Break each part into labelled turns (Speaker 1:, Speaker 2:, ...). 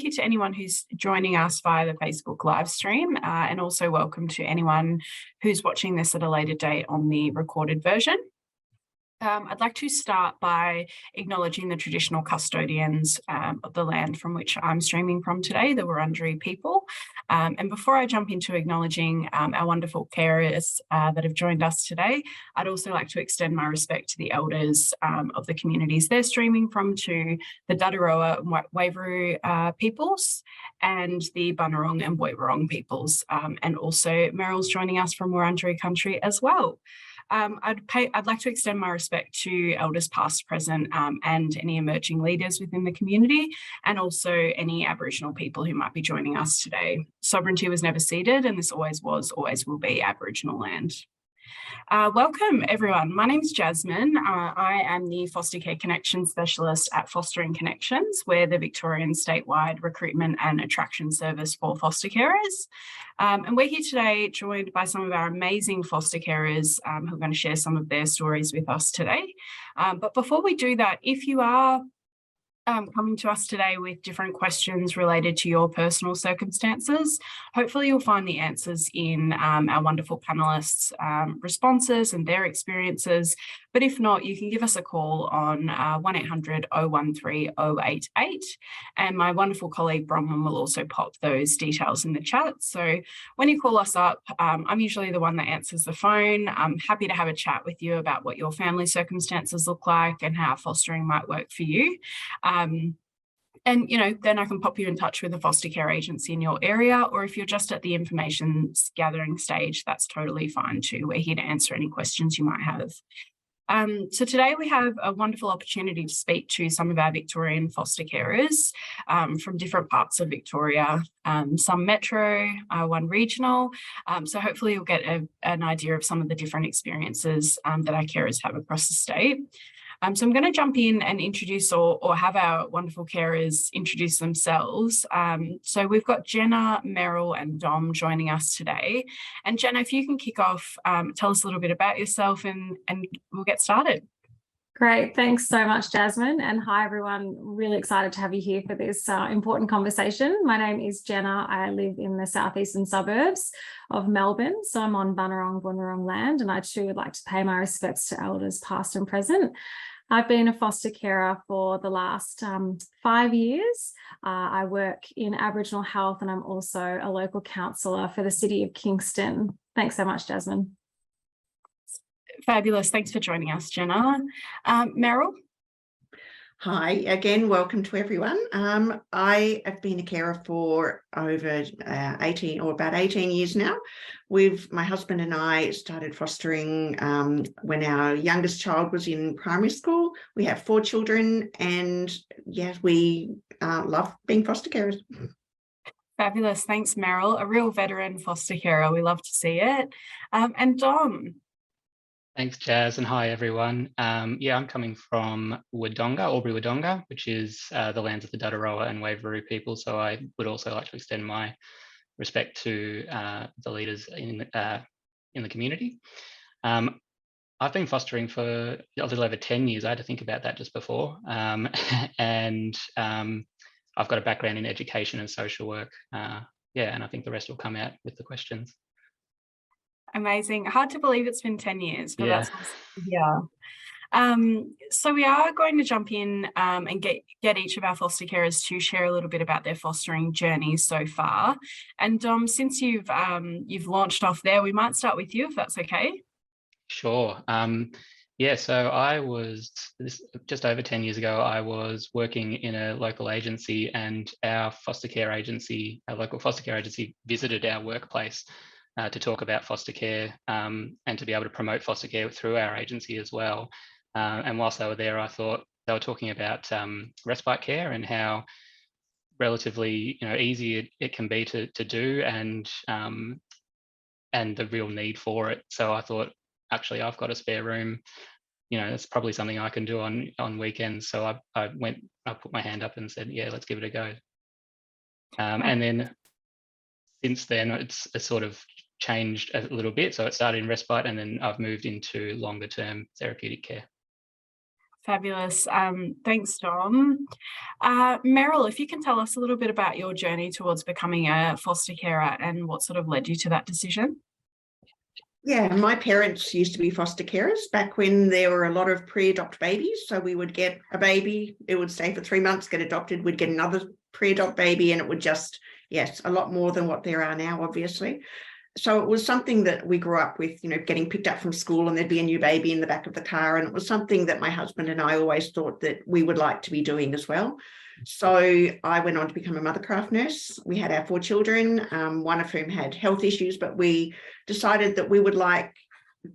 Speaker 1: thank you to anyone who's joining us via the Facebook live stream, and also welcome to anyone who's watching this at a later date on the recorded version. I'd like to start by acknowledging the traditional custodians of the land from which I'm streaming from today, the Wurundjeri people. And before I jump into acknowledging our wonderful carers that have joined us today, I'd also like to extend my respect to the elders of the communities they're streaming from, to the Dadaroa and Waveroo peoples, and the Bunurong and Woiwurrung peoples. And also Meryl's joining us from Wurundjeri country as well. I'd like to extend my respect to elders past, present, and any emerging leaders within the community, and also any Aboriginal people who might be joining us today. Sovereignty was never ceded, and this always was, always will be Aboriginal land. Welcome everyone. My name is Jasmine. I am the Foster Care Connections Specialist at Fostering Connections. We're the Victorian statewide recruitment and attraction service for foster carers. And we're here today joined by some of our amazing foster carers who are going to share some of their stories with us today. But before we do that, if you are coming to us today with different questions related to your personal circumstances, hopefully you'll find the answers in our wonderful panelists' responses and their experiences. But if not, you can give us a call on 1800 013 088, and my wonderful colleague Bronwyn will also pop those details in the chat. So when you call us up, I'm usually the one that answers the phone. I'm happy to have a chat with you about what your family circumstances look like and how fostering might work for you. And, then I can pop you in touch with a foster care agency in your area, or if you're just at the information gathering stage, that's totally fine too. We're here to answer any questions you might have. So today we have a wonderful opportunity to speak to some of our Victorian foster carers from different parts of Victoria, some metro, one regional. So hopefully you'll get an idea of some of the different experiences that our carers have across the state. So I'm going to jump in and introduce or have our wonderful carers introduce themselves. So we've got Jenna, Meryl and Dom joining us today. And Jenna, if you can kick off, tell us a little bit about yourself and we'll get started.
Speaker 2: Great. Thanks so much, Jasmine. And hi, everyone. Really excited to have you here for this important conversation. My name is Jenna. I live in the southeastern suburbs of Melbourne. So I'm on Bunurong, Bunurong land, and I too would like to pay my respects to elders past and present. I've been a foster carer for the last 5 years. I work in Aboriginal health, and I'm also a local councillor for the City of Kingston. Thanks so much, Jasmine.
Speaker 1: Fabulous. Thanks for joining us, Jenna. Meryl?
Speaker 3: Hi, again, welcome to everyone. I have been a carer for over 18 years now. My husband and I started fostering when our youngest child was in primary school. We have 4 children, and yeah, we love being foster carers.
Speaker 1: Fabulous. Thanks, Meryl. A real veteran foster carer. We love to see it. And Dom?
Speaker 4: Thanks, Jazz, and hi, everyone. Yeah, I'm coming from Wodonga, Albury Wodonga, which is the lands of the Dadaroa and Waveroo people. So I would also like to extend my respect to the leaders in the community. I've been fostering for a little over 10 years. I had to think about that just before. And I've got a background in education and social work. Yeah, and I think the rest will come out with the questions.
Speaker 1: Amazing. Hard to believe it's been 10 years, but
Speaker 4: yeah.
Speaker 1: That's awesome. Yeah. So we are going to jump in and get each of our foster carers to share a little bit about their fostering journeys so far. And Dom, since you've launched off there, we might start with you, if that's okay.
Speaker 4: Sure. Yeah, so I was, just over 10 years ago, I was working in a local agency, and our local foster care agency visited our workplace to talk about foster care and to be able to promote foster care through our agency as well. And whilst they were there, I thought they were talking about respite care and how relatively easy it can be to do, and the real need for it. So I thought, actually, I've got a spare room. It's probably something I can do on weekends. So I put my hand up and said, yeah, let's give it a go. And then since then, it's sort of changed a little bit. So it started in respite, and then I've moved into longer term therapeutic care.
Speaker 1: Fabulous. Thanks, Dom. Meryl, if you can tell us a little bit about your journey towards becoming a foster carer and what sort of led you to that decision.
Speaker 3: Yeah, my parents used to be foster carers back when there were a lot of pre-adopt babies. So we would get a baby, it would stay for 3 months, get adopted, we'd get another pre-adopt baby, and it would just, yes, a lot more than what there are now, obviously. So it was something that we grew up with, getting picked up from school and there'd be a new baby in the back of the car. And it was something that my husband and I always thought that we would like to be doing as well. So I went on to become a mothercraft nurse. We had our 4 children, one of whom had health issues, but we decided that we would like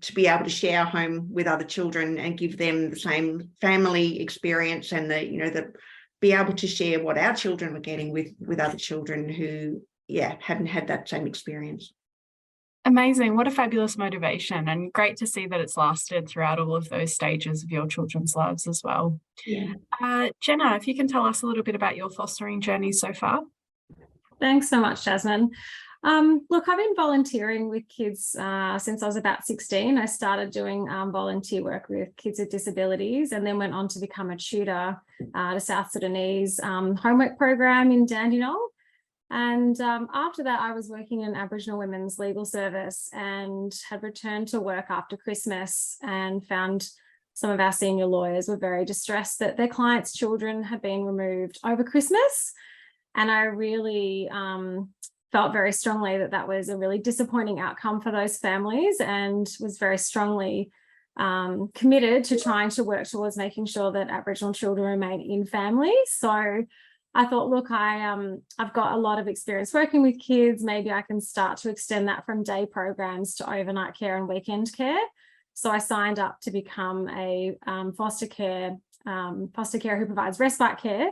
Speaker 3: to be able to share our home with other children and give them the same family experience and be able to share what our children were getting with other children who, hadn't had that same experience.
Speaker 1: Amazing. What a fabulous motivation, and great to see that it's lasted throughout all of those stages of your children's lives as well.
Speaker 3: Yeah.
Speaker 1: Jenna, if you can tell us a little bit about your fostering journey so far.
Speaker 2: Thanks so much, Jasmine. Look, I've been volunteering with kids since I was about 16. I started doing volunteer work with kids with disabilities and then went on to become a tutor to South Sudanese homework program in Dandenong. And after that, I was working in Aboriginal women's legal service and had returned to work after Christmas and found some of our senior lawyers were very distressed that their clients' children had been removed over Christmas. And I really felt very strongly that that was a really disappointing outcome for those families, and was very strongly committed to trying to work towards making sure that Aboriginal children remain in families. So I thought, look, I've got a lot of experience working with kids. Maybe I can start to extend that from day programs to overnight care and weekend care. So I signed up to become a foster care who provides respite care.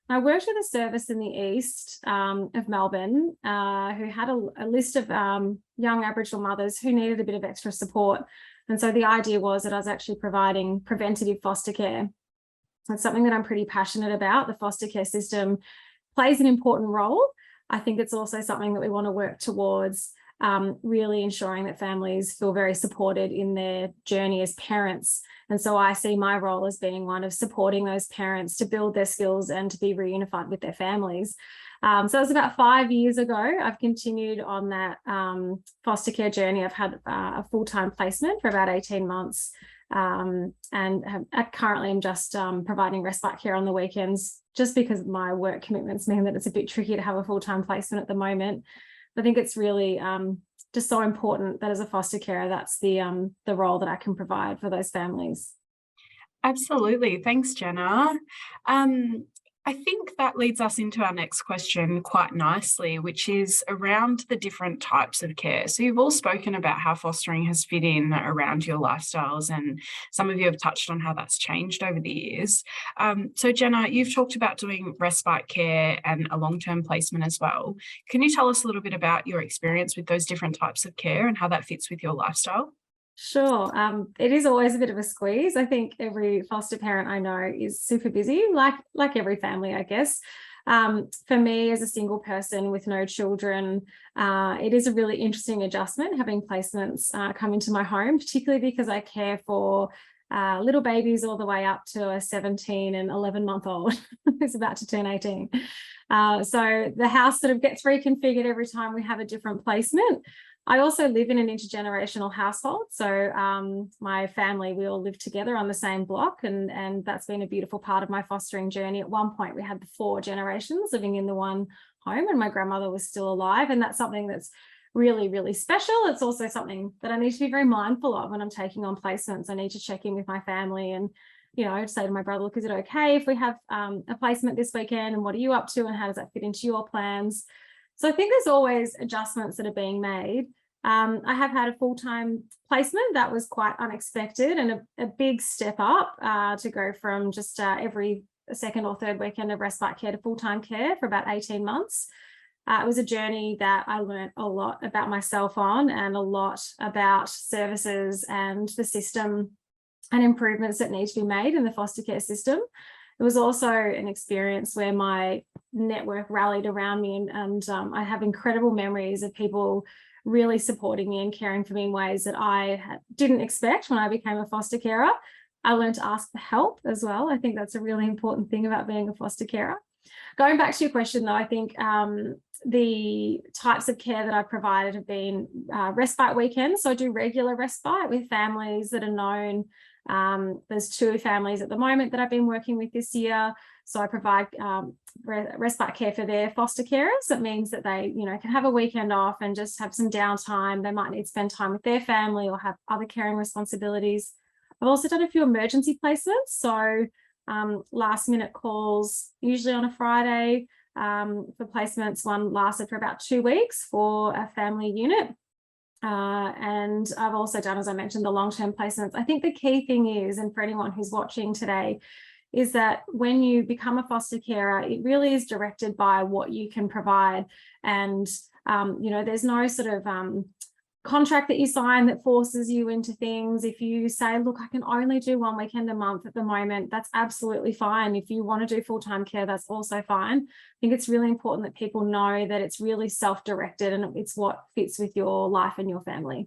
Speaker 2: I worked with a service in the east of Melbourne who had a list of young Aboriginal mothers who needed a bit of extra support. And so the idea was that I was actually providing preventative foster care. It's something that I'm pretty passionate about. The foster care system plays an important role. I think it's also something that we want to work towards, really ensuring that families feel very supported in their journey as parents. And so I see my role as being one of supporting those parents to build their skills and to be reunified with their families. So it was about 5 years ago. I've continued on that foster care journey. I've had a full-time placement for about 18 months. And currently I'm just providing respite care on the weekends, just because my work commitments mean that it's a bit tricky to have a full-time placement at the moment. I think it's really just so important that as a foster carer, that's the role that I can provide for those families.
Speaker 1: Absolutely. Thanks, Jenna. I think that leads us into our next question quite nicely, which is around the different types of care. So you've all spoken about how fostering has fit in around your lifestyles, and some of you have touched on how that's changed over the years. So Jenna, you've talked about doing respite care and a long-term placement as well. Can you tell us a little bit about your experience with those different types of care and how that fits with your lifestyle?
Speaker 2: Sure. It is always a bit of a squeeze. I think every foster parent I know is super busy, like every family, I guess. For me, as a single person with no children, it is a really interesting adjustment having placements come into my home, particularly because I care for little babies all the way up to a 17 and 11-month-old who's about to turn 18. So the house sort of gets reconfigured every time we have a different placement. I also live in an intergenerational household. So my family, we all live together on the same block, and that's been a beautiful part of my fostering journey. At one point, we had the 4 generations living in the one home, and my grandmother was still alive. And that's something that's really, really special. It's also something that I need to be very mindful of when I'm taking on placements. I need to check in with my family and, say to my brother, look, is it okay if we have a placement this weekend, and what are you up to, and how does that fit into your plans? So I think there's always adjustments that are being made. I have had a full-time placement that was quite unexpected, and a big step up to go from just every second or third weekend of respite care to full-time care for about 18 months. It was a journey that I learned a lot about myself on, and a lot about services and the system and improvements that need to be made in the foster care system. It was also an experience where my network rallied around me, and I have incredible memories of people really supporting me and caring for me in ways that I didn't expect when I became a foster carer. I learned to ask for help as well. I think that's a really important thing about being a foster carer. Going back to your question though, I think the types of care that I provided have been respite weekends. So I do regular respite with families that are known. There's 2 families at the moment that I've been working with this year. So I provide respite care for their foster carers. That means that they, can have a weekend off and just have some downtime. They might need to spend time with their family or have other caring responsibilities. I've also done a few emergency placements. So last minute calls, usually on a Friday for placements. One lasted for about 2 weeks for a family unit. And I've also done, as I mentioned, the long-term placements. I think the key thing is, and for anyone who's watching today, is that when you become a foster carer, it really is directed by what you can provide. And, there's no sort of contract that you sign that forces you into things. If you say, look, I can only do 1 weekend a month at the moment, that's absolutely fine. If you want to do full-time care, that's also fine. I think it's really important that people know that it's really self-directed and it's what fits with your life and your family.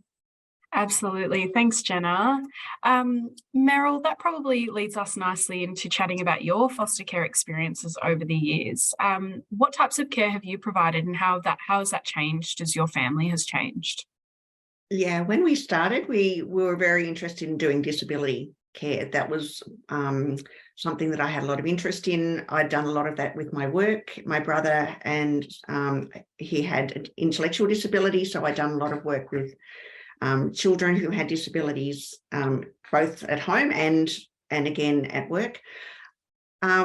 Speaker 1: Absolutely. Thanks, Jenna. Meryl, that probably leads us nicely into chatting about your foster care experiences over the years. What types of care have you provided and how has that changed as your family has changed?
Speaker 3: Yeah, when we started, we were very interested in doing disability care. That was something that I had a lot of interest in. I'd done a lot of that with my work. My brother, and he had an intellectual disability, so I'd done a lot of work with children who had disabilities, both at home and again at work.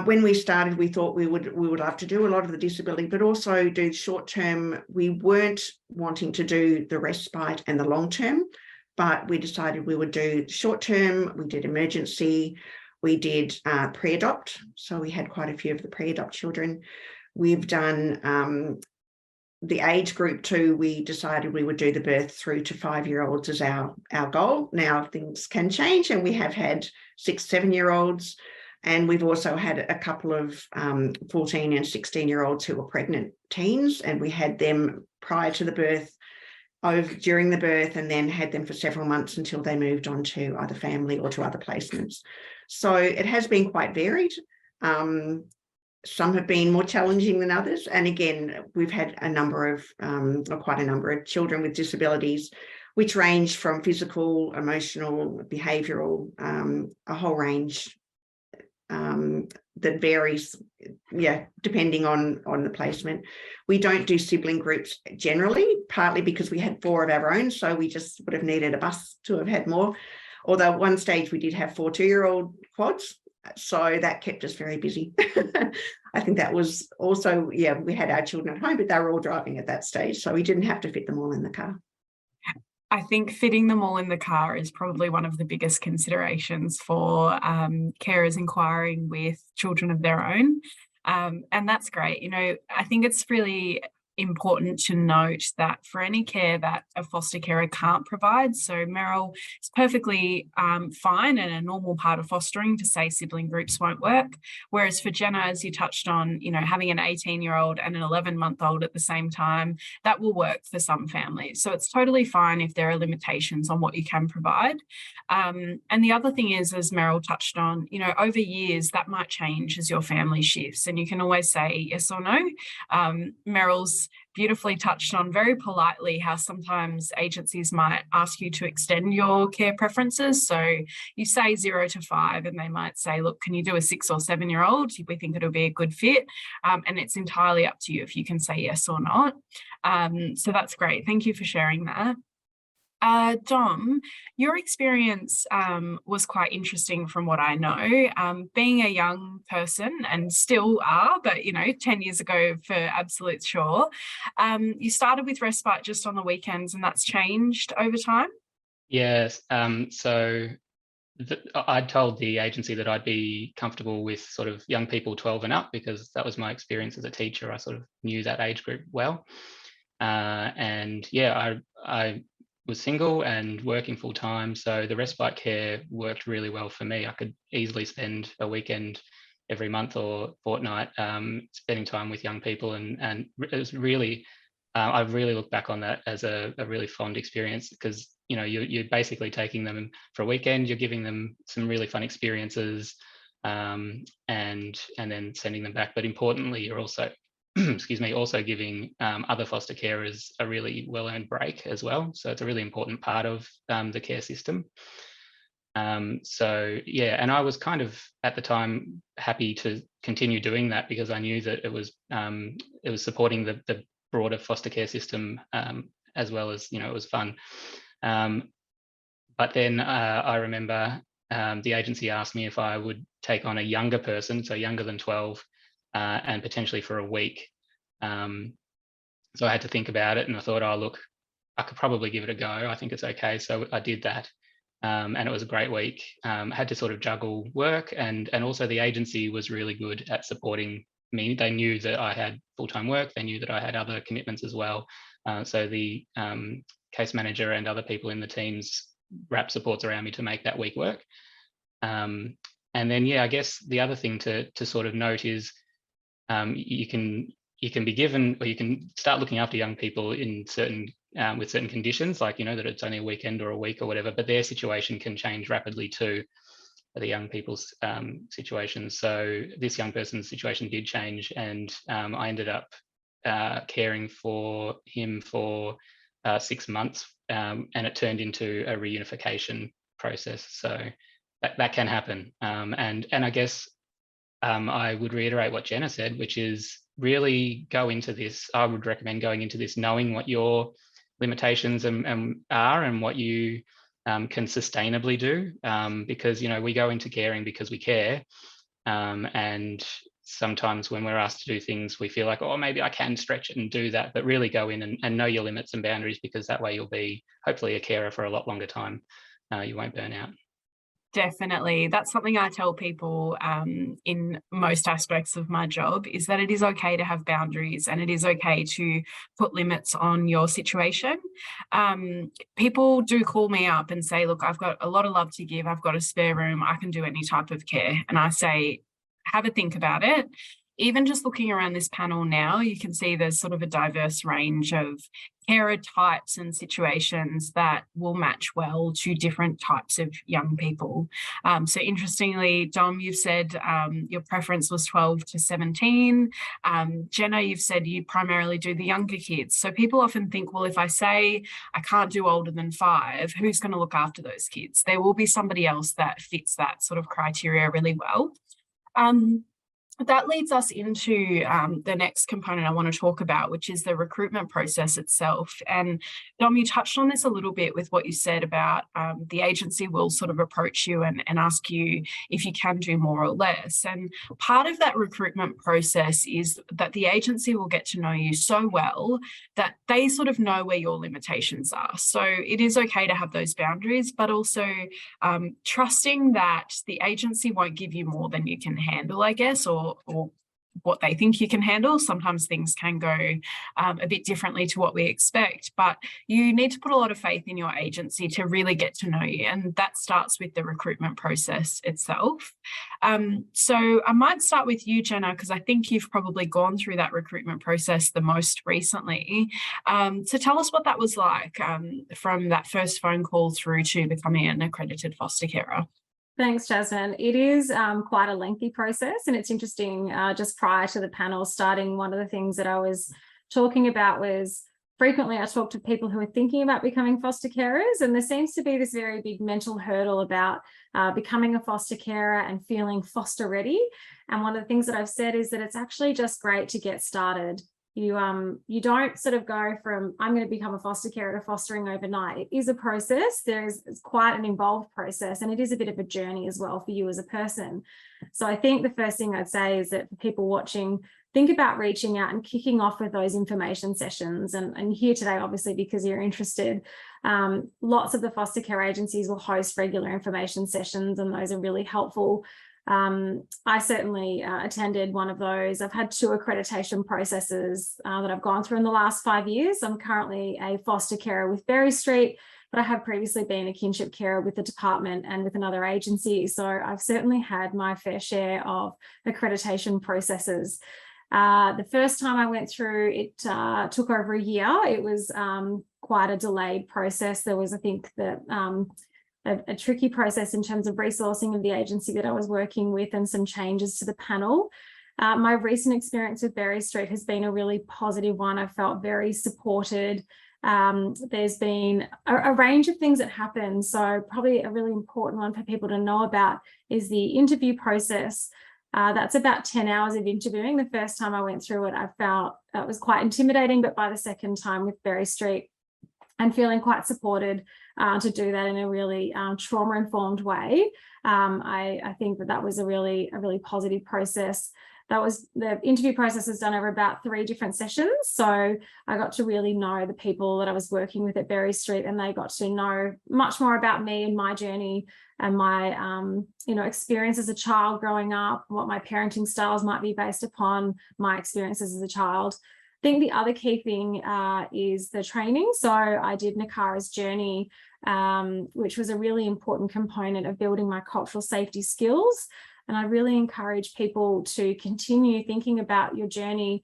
Speaker 3: When we started, we thought we would love to do a lot of the disability, but also do short term. We weren't wanting to do the respite and the long term, but we decided we would do short term. We did emergency. We did pre-adopt. So we had quite a few of the pre-adopt children. We've done the age group too. We decided we would do the birth through to 5-year-olds as our goal. Now things can change, and we have had 6-7-year-olds. And we've also had a couple of 14 and 16-year-olds who were pregnant teens, and we had them prior to the birth, during the birth, and then had them for several months until they moved on to either family or to other placements. So it has been quite varied. Some have been more challenging than others. And again, we've had quite a number of children with disabilities, which range from physical, emotional, behavioural, a whole range that varies, depending on the placement. We don't do sibling groups generally, partly because we had 4 of our own, so we just would have needed a bus to have had more. Although at one stage we did have 4 2-year-old quads, so that kept us very busy. I think that was also, we had our children at home, but they were all driving at that stage, so we didn't have to fit them all in the car.
Speaker 1: I think fitting them all in the car is probably one of the biggest considerations for carers inquiring with children of their own. And that's great. I think it's really important to note that for any care that a foster carer can't provide, so Meryl, it's perfectly fine and a normal part of fostering to say sibling groups won't work. Whereas for Jenna, as you touched on, having an 18-year-old and an 11-month-old at the same time, that will work for some families. So it's totally fine if there are limitations on what you can provide. And the other thing is, as Meryl touched on, over years that might change as your family shifts, and you can always say yes or no. Meryl's beautifully touched on very politely how sometimes agencies might ask you to extend your care preferences. So you say 0 to 5 and they might say, look, can you do a 6 or 7-year-old? We think it'll be a good fit. And it's entirely up to you if you can say yes or not. So that's great. Thank you for sharing that. Dom, your experience was quite interesting from what I know. Being a young person, and still are, but 10 years ago for absolute sure, you started with respite just on the weekends, and that's changed over time?
Speaker 4: Yes. So I told the agency that I'd be comfortable with sort of young people 12 and up, because that was my experience as a teacher. I sort of knew that age group well. I was single and working full time, so the respite care worked really well for me. I could easily spend a weekend every month or fortnight spending time with young people, and it was really I really look back on that as a really fond experience, because you're basically taking them for a weekend, you're giving them some really fun experiences, and then sending them back. But importantly, you're also excuse me, also giving other foster carers a really well-earned break as well. So it's a really important part of the care system. So yeah, and I was kind of at the time happy to continue doing that, because I knew that it was supporting the broader foster care system, as well as, it was fun. But then I remember the agency asked me if I would take on a younger person, so younger than 12, and potentially for a week. So I had to think about it, and I thought, oh, look, I could probably give it a go. I think it's okay. So I did that. And it was a great week. Had to sort of juggle work, and also the agency was really good at supporting me. They knew that I had full-time work. They knew that I had other commitments as well. So the case manager and other people in the teams wrapped supports around me to make that week work. And then, yeah, I guess the other thing to sort of note is you can be given, or you can start looking after young people in certain with certain conditions, like, that it's only a weekend or a week or whatever, but their situation can change rapidly too, the young people's situations. So this young person's situation did change, and I ended up caring for him for 6 months, and it turned into a reunification process. So that can happen. And I guess I would reiterate what Jenna said, which is really go into this. I would recommend going into this knowing what your limitations are, and what you can sustainably do, because we go into caring because we care, and sometimes when we're asked to do things, we feel like, oh, maybe I can stretch it and do that, but really go in and know your limits and boundaries, because that way you'll be hopefully a carer for a lot longer time. You won't burn out.
Speaker 1: Definitely. That's something I tell people in most aspects of my job, is that it is okay to have boundaries, and it is okay to put limits on your situation. People do call me up and say, look, I've got a lot of love to give. I've got a spare room. I can do any type of care. And I say, have a think about it. Even just looking around this panel now, you can see there's sort of a diverse range of carer types and situations that will match well to different types of young people. So interestingly, Dom, you've said your preference was 12 to 17. Jenna, you've said you primarily do the younger kids. So people often think, well, if I say I can't do older than 5, who's going to look after those kids? There will be somebody else that fits that sort of criteria really well. That leads us into the next component I want to talk about, which is the recruitment process itself. And Dom, you touched on this a little bit with what you said about the agency will sort of approach you and ask you if you can do more or less. And part of that recruitment process is that the agency will get to know you so well that they sort of know where your limitations are. So it is okay to have those boundaries, but also trusting that the agency won't give you more than you can handle, I guess, or what they think you can handle. Sometimes things can go a bit differently to what we expect, but you need to put a lot of faith in your agency to really get to know you. And that starts with the recruitment process itself. So I might start with you, Jenna, because I think you've probably gone through that recruitment process the most recently. So tell us what that was like from that first phone call through to becoming an accredited foster carer.
Speaker 2: Thanks, Jasmine. It is quite a lengthy process, and it's interesting, just prior to the panel starting, one of the things that I was talking about was frequently I talk to people who are thinking about becoming foster carers, and there seems to be this very big mental hurdle about becoming a foster carer and feeling foster ready. And one of the things that I've said is that it's actually just great to get started. You don't sort of go from I'm going to become a foster carer to fostering overnight. It is a process. It's quite an involved process, and it is a bit of a journey as well for you as a person. So I think the first thing I'd say is that for people watching, think about reaching out and kicking off with those information sessions. And here today, obviously, because you're interested, lots of the foster care agencies will host regular information sessions, and those are really helpful. I certainly attended one of those. I've had 2 accreditation processes that I've gone through in the last 5 years. I'm currently a foster carer with Berry Street, but I have previously been a kinship carer with the department and with another agency. So I've certainly had my fair share of accreditation processes. The first time I went through, it took over a year. It was quite a delayed process. There was, I think, that a tricky process in terms of resourcing of the agency that I was working with and some changes to the panel. My recent experience with Berry Street has been a really positive one. I felt very supported. There's been a range of things that happen. So probably a really important one for people to know about is the interview process. That's about 10 hours of interviewing. The first time I went through it, I felt that was quite intimidating, but by the second time with Berry Street, and feeling quite supported to do that in a really trauma-informed way. I think that was a really positive process. The interview process was done over about 3 different sessions. So I got to really know the people that I was working with at Berry Street, and they got to know much more about me and my journey and my experience as a child growing up, what my parenting styles might be based upon my experiences as a child. I think the other key thing is the training. So I did Nakara's journey, which was a really important component of building my cultural safety skills. And I really encourage people to continue thinking about your journey.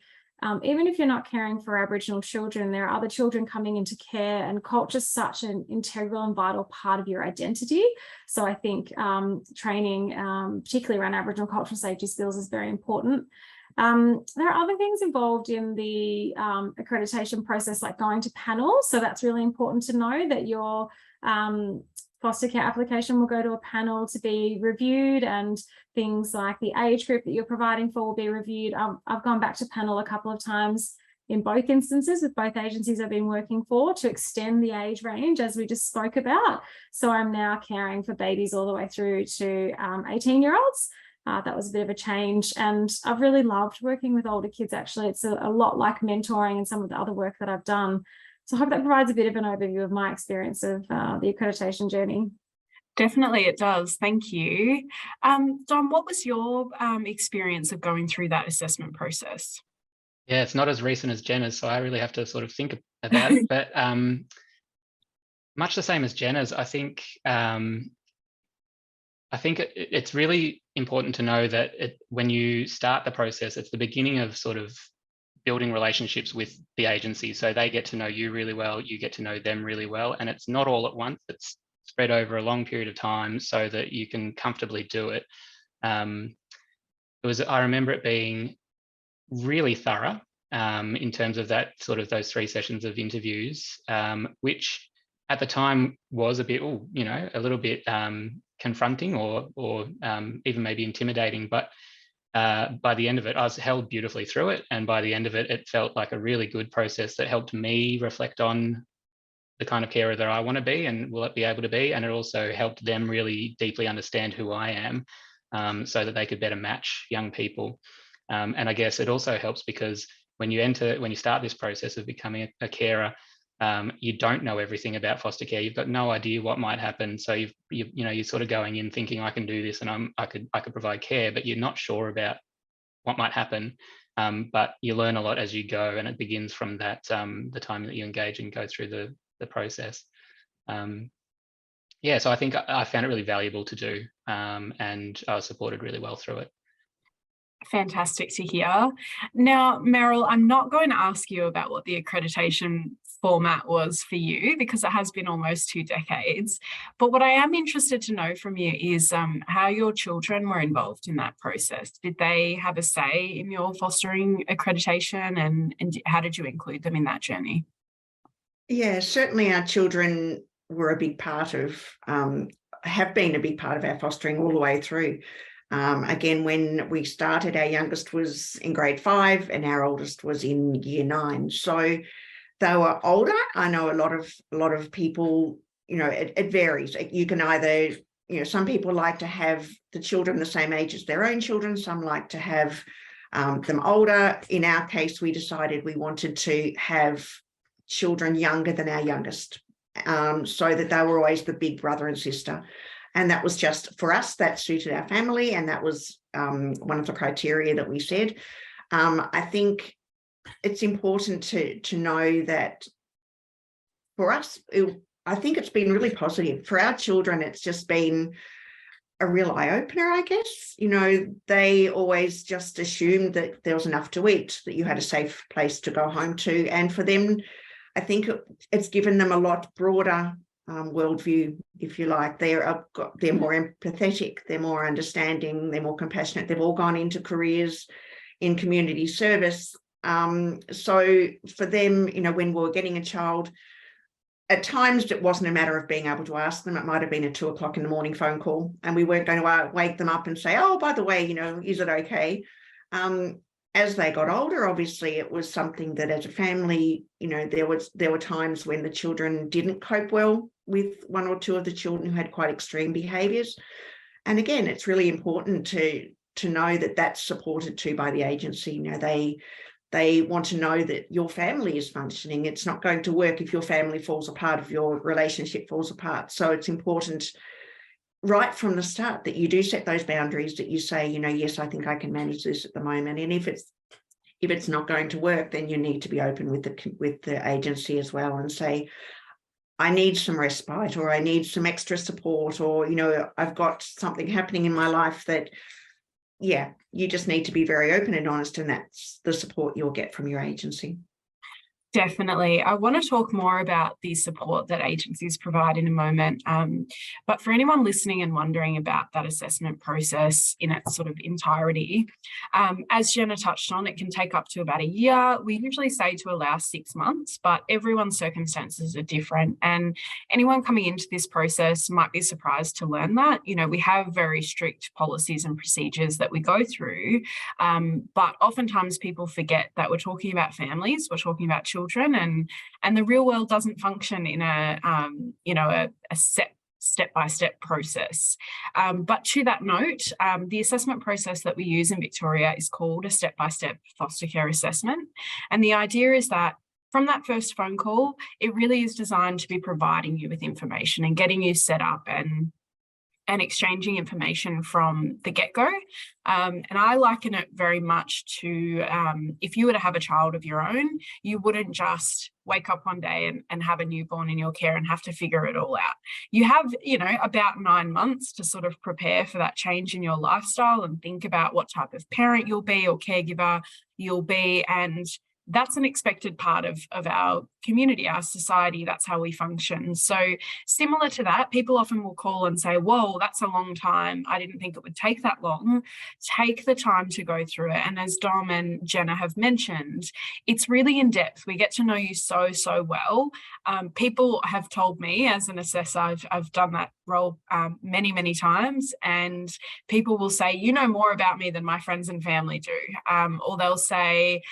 Speaker 2: Even if you're not caring for Aboriginal children, there are other children coming into care, and culture is such an integral and vital part of your identity. So I think training, particularly around Aboriginal cultural safety skills, is very important. There are other things involved in the accreditation process, like going to panels. So that's really important to know that your foster care application will go to a panel to be reviewed, and things like the age group that you're providing for will be reviewed. I've gone back to panel a couple of times in both instances with both agencies I've been working for to extend the age range, as we just spoke about. So I'm now caring for babies all the way through to 18-year-olds. That was a bit of a change, and I've really loved working with older kids. Actually, it's a lot like mentoring and some of the other work that I've done. So I hope that provides a bit of an overview of my experience of the accreditation journey.
Speaker 1: Definitely it does. Thank you. Dom, what was your experience of going through that assessment process?
Speaker 4: Yeah, it's not as recent as Jenna's, so I really have to sort of think about it. But much the same as Jenna's, I think it's really important to know that when you start the process, it's the beginning of sort of building relationships with the agency. So they get to know you really well, you get to know them really well, and it's not all at once. It's spread over a long period of time so that you can comfortably do it. I remember it being really thorough in terms of that sort of those 3 sessions of interviews, which at the time was a bit, a little bit confronting or even maybe intimidating, but by the end of it, I was held beautifully through it. And by the end of it, it felt like a really good process that helped me reflect on the kind of carer that I want to be and will be able to be. And it also helped them really deeply understand who I am, so that they could better match young people. And I guess it also helps because when you start this process of becoming a carer, you don't know everything about foster care. You've got no idea what might happen. So you're sort of going in thinking I can do this and I could provide care, but you're not sure about what might happen. But you learn a lot as you go, and it begins from that the time that you engage and go through the process. So I think I found it really valuable to do, and I was supported really well through it.
Speaker 1: Fantastic to hear. Now, Meryl, I'm not going to ask you about what the accreditation format was for you, because it has been almost 2 decades. But what I am interested to know from you is how your children were involved in that process. Did they have a say in your fostering accreditation, and how did you include them in that journey?
Speaker 3: Yeah, certainly our children were a big part of, have been a big part of our fostering all the way through. Again, when we started, our youngest was in grade 5 and our oldest was in year 9. So they were older. I know a lot of people, it varies. You can either, some people like to have the children the same age as their own children. Some like to have them older. In our case, we decided we wanted to have children younger than our youngest, so that they were always the big brother and sister. And that was just, for us, that suited our family. And that was one of the criteria that we said. I think it's important to know that for us, I think it's been really positive. For our children, it's just been a real eye-opener, I guess. You know, they always just assumed that there was enough to eat, that you had a safe place to go home to. And for them, I think it's given them a lot broader worldview, if you like. They're more empathetic, they're more understanding, they're more compassionate. They've all gone into careers in community service. So for them, you know, when we were getting a child, at times it wasn't a matter of being able to ask them. It might have been a 2 o'clock in the morning phone call, and we weren't going to wake them up and say, oh, by the way, you know, is it okay? As they got older, obviously it was something that as a family, you know, there were times when the children didn't cope well with one or two of the children who had quite extreme behaviours. And again, it's really important to know that that's supported too by the agency. You know, they want to know that your family is functioning. It's not going to work if your family falls apart, if your relationship falls apart. So it's important right from the start that you do set those boundaries, that you say, you know, yes, I think I can manage this at the moment. And if it's not going to work, then you need to be open with the agency as well and say, I need some respite, or I need some extra support, or, you know, I've got something happening in my life that, yeah, you just need to be very open and honest, and that's the support you'll get from your agency.
Speaker 1: Definitely. I want to talk more about the support that agencies provide in a moment. But for anyone listening and wondering about that assessment process in its sort of entirety, as Jenna touched on, it can take up to about a year. We usually say to allow 6 months, but everyone's circumstances are different. And anyone coming into this process might be surprised to learn that. You know, we have very strict policies and procedures that we go through, but oftentimes people forget that we're talking about families, we're talking about children, and the real world doesn't function in a step-by-step process. But to that note, the assessment process that we use in Victoria is called a step-by-step foster care assessment. And the idea is that from that first phone call, it really is designed to be providing you with information and getting you set up and exchanging information from the get-go. And I liken it very much to if you were to have a child of your own, you wouldn't just wake up one day and have a newborn in your care and have to figure it all out. You have, you know, about 9 months to sort of prepare for that change in your lifestyle and think about what type of parent you'll be or caregiver you'll be. And that's an expected part of our community, our society. That's how we function. So similar to that, people often will call and say, whoa, that's a long time. I didn't think it would take that long. Take the time to go through it. And as Dom and Jenna have mentioned, it's really in depth. We get to know you so well. People have told me as an assessor, I've done that role many times, and people will say, you know more about me than my friends and family do. Or they'll say,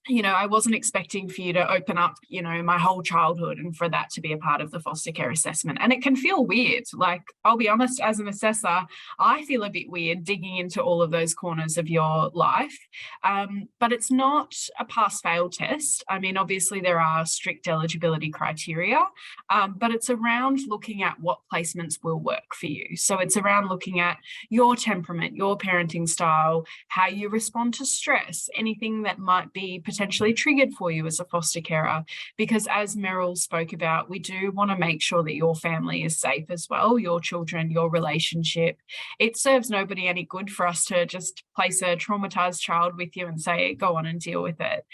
Speaker 1: you know, I wasn't expecting for you to open up, you know, my whole childhood and for that to be a part of the foster care assessment. And it can feel weird. Like, I'll be honest, as an assessor, I feel a bit weird digging into all of those corners of your life. But it's not a pass-fail test. I mean, obviously there are strict eligibility criteria, but it's around looking at what placements will work for you. So it's around looking at your temperament, your parenting style, how you respond to stress, anything that might be potentially triggered for you as a foster carer, because as Meryl spoke about, we do want to make sure that your family is safe as well, your children, your relationship. It serves nobody any good for us to just place a traumatized child with you and say, go on and deal with it.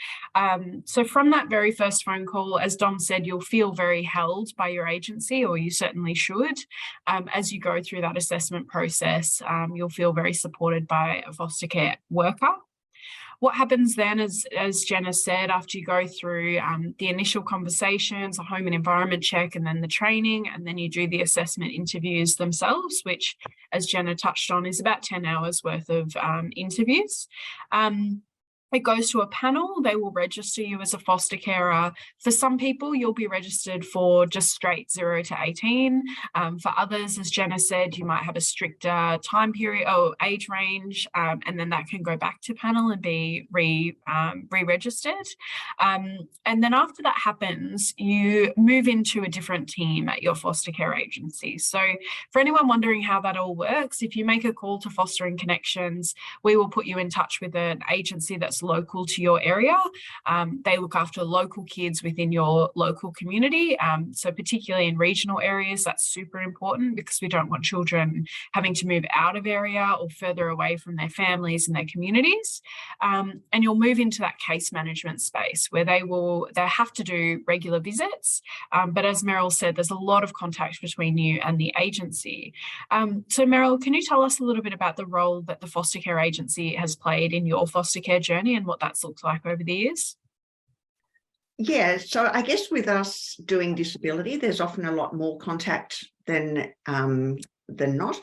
Speaker 1: So from that very first phone call, as Dom said, you'll feel very held by your agency, or you certainly should. As you go through that assessment process, you'll feel very supported by a foster care worker. What happens then is, as Jenna said, after you go through the initial conversations, a home and environment check, and then the training, and then you do the assessment interviews themselves, which, as Jenna touched on, is about 10 hours worth of interviews. It goes to a panel. They will register you as a foster carer. For some people, you'll be registered for just straight 0 to 18. For others, as Jenna said, you might have a stricter time period or age range, and then that can go back to panel and be re-registered. And then after that happens, you move into a different team at your foster care agency. So for anyone wondering how that all works, if you make a call to Fostering Connections, we will put you in touch with an agency that's that's local to your area. They look after local kids within your local community. So particularly in regional areas, that's super important because we don't want children having to move out of area or further away from their families and their communities. And you'll move into that case management space where they have to do regular visits. But as Meryl said, there's a lot of contact between you and the agency. So Meryl, can you tell us a little bit about the role that the foster care agency has played in your foster care journey and what that's looked like over the years?
Speaker 3: Yeah, so I guess with us doing disability, there's often a lot more contact than not.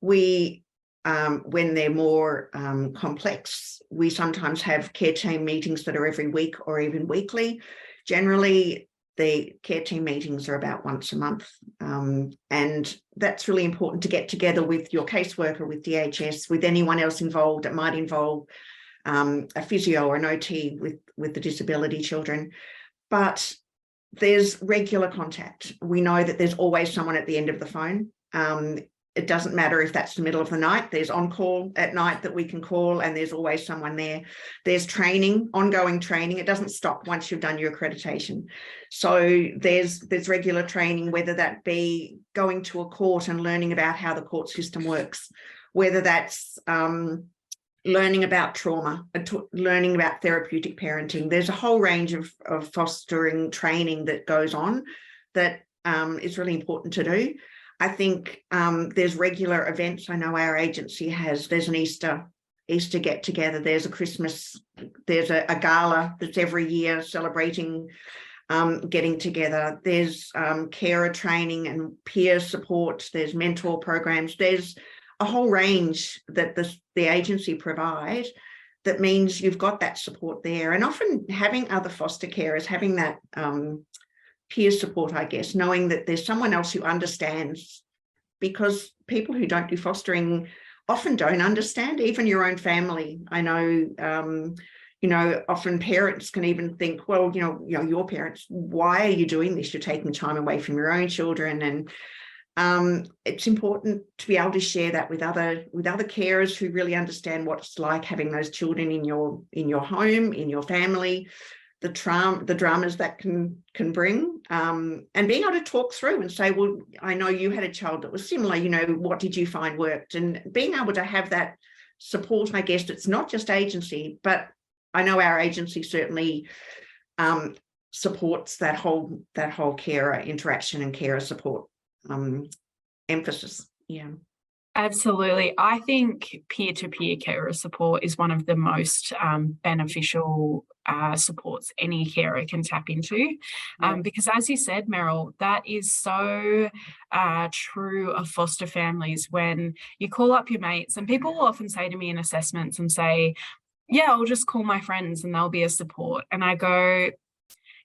Speaker 3: We, when they're more complex, we sometimes have care team meetings that are every week or even weekly. Generally, the care team meetings are about once a month, and that's really important to get together with your caseworker, with DHS, with anyone else involved. It might involve a physio or an OT with the disability children, but there's regular contact. We know that there's always someone at the end of the phone. It doesn't matter if that's the middle of the night, there's on call at night that we can call, and there's always someone there. There's training, ongoing training. It doesn't stop once you've done your accreditation. So there's regular training, whether that be going to a court and learning about how the court system works, whether that's learning about trauma, learning about therapeutic parenting. There's a whole range of fostering training that goes on that is really important to do. I think there's regular events. I know our agency has, there's an Easter get together, there's a Christmas, there's a gala that's every year celebrating getting together. There's carer training and peer support, there's mentor programs, there's a whole range that the agency provide that means you've got that support there. And often having other foster carers, having that peer support, I guess, knowing that there's someone else who understands, because people who don't do fostering often don't understand, even your own family. I know, often parents can even think, well, your parents, why are you doing this? You're taking time away from your own children. And it's important to be able to share that with other carers who really understand what it's like having those children in your home, in your family, the dramas that can bring, and being able to talk through and say, well, I know you had a child that was similar, what did you find worked? And being able to have that support, I guess it's not just agency, but I know our agency certainly supports that whole carer interaction and carer support emphasis. Yeah.
Speaker 1: Absolutely. I think peer-to-peer carer support is one of the most beneficial supports any carer can tap into. Because as you said, Meryl, that is so true of foster families. When you call up your mates, and people will often say to me in assessments and say, yeah, I'll just call my friends and they'll be a support. And I go,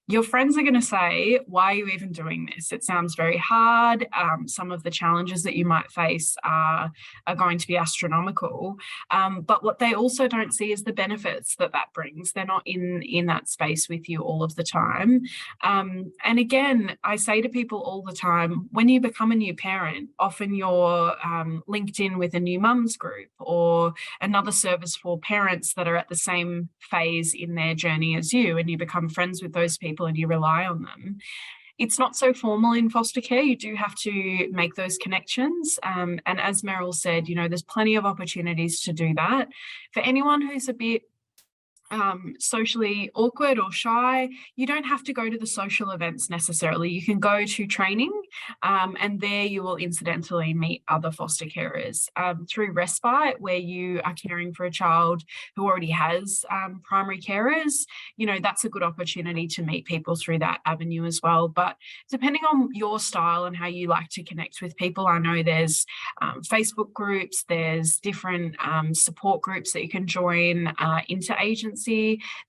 Speaker 1: your friends are going to say, why are you even doing this? It sounds very hard. Some of the challenges that you might face are going to be astronomical. But what they also don't see is the benefits that brings. They're not in that space with you all of the time. And again, I say to people all the time, when you become a new parent, often you're linked in with a new mums group or another service for parents that are at the same phase in their journey as you, and you become friends with those people and you rely on them. It's not so formal in foster care. You do have to make those connections. And as Meryl said, there's plenty of opportunities to do that. For anyone who's a bit socially awkward or shy, you don't have to go to the social events necessarily. You can go to training, and there you will incidentally meet other foster carers. Through Respite, where you are caring for a child who already has primary carers, that's a good opportunity to meet people through that avenue as well. But depending on your style and how you like to connect with people, I know there's Facebook groups, there's different support groups that you can join into agency.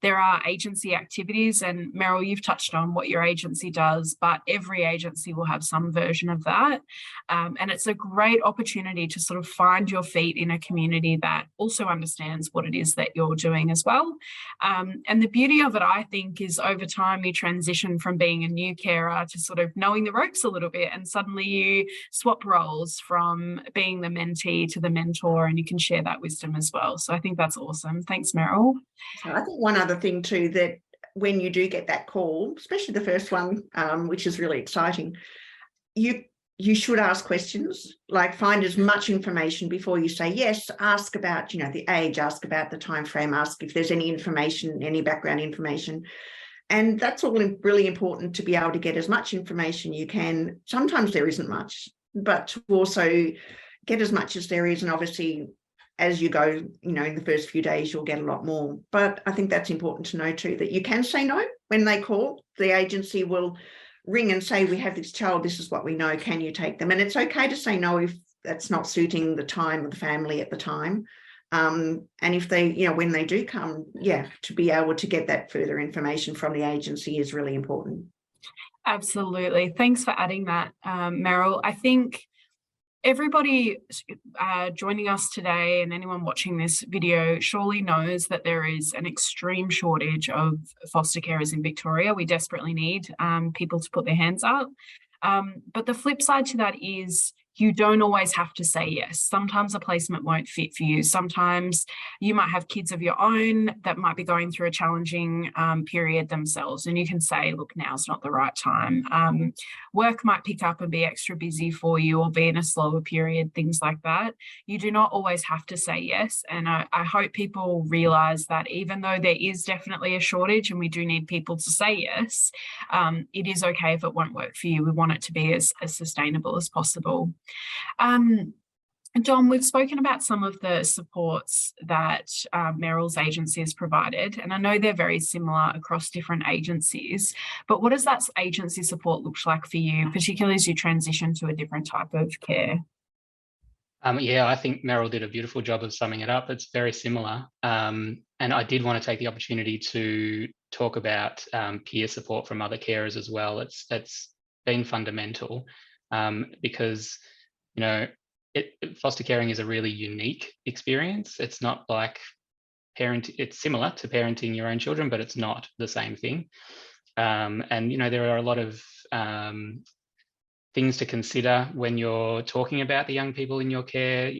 Speaker 1: There are agency activities, and Meryl, you've touched on what your agency does, but every agency will have some version of that. And it's a great opportunity to sort of find your feet in a community that also understands what it is that you're doing as well. And the beauty of it, I think, is over time you transition from being a new carer to sort of knowing the ropes a little bit, and suddenly you swap roles from being the mentee to the mentor, and you can share that wisdom as well. So I think that's awesome. Thanks, Meryl.
Speaker 3: So I think one other thing too, that when you do get that call, especially the first one, which is really exciting, you should ask questions, like find as much information before you say yes. Ask about, the age, ask about the time frame, ask if there's any information, any background information. And that's all really important, to be able to get as much information you can. Sometimes there isn't much, but to also get as much as there is. And obviously, as you go, in the first few days, you'll get a lot more. But I think that's important to know too, that you can say no when they call. The agency will ring and say, we have this child, this is what we know, can you take them? And it's okay to say no if that's not suiting the time of the family at the time. And if they, when they do come, to be able to get that further information from the agency is really important.
Speaker 1: Absolutely. Thanks for adding that, Meryl. I think everybody joining us today and anyone watching this video surely knows that there is an extreme shortage of foster carers in Victoria. We desperately need people to put their hands up. But the flip side to that is you don't always have to say yes. Sometimes a placement won't fit for you. Sometimes you might have kids of your own that might be going through a challenging period themselves, and you can say, look, now's not the right time. Work might pick up and be extra busy for you, or be in a slower period, things like that. You do not always have to say yes. And I hope people realise that even though there is definitely a shortage and we do need people to say yes, it is okay if it won't work for you. We want it to be as sustainable as possible. Dom, we've spoken about some of the supports that Meryl's agency has provided, and I know they're very similar across different agencies, but what does that agency support look like for you, particularly as you transition to a different type of care?
Speaker 4: I think Meryl did a beautiful job of summing it up. It's very similar. And I did want to take the opportunity to talk about peer support from other carers as well. It's been fundamental because, foster caring is a really unique experience. It's not like it's similar to parenting your own children, but it's not the same thing. And, there are a lot of things to consider when you're talking about the young people in your care.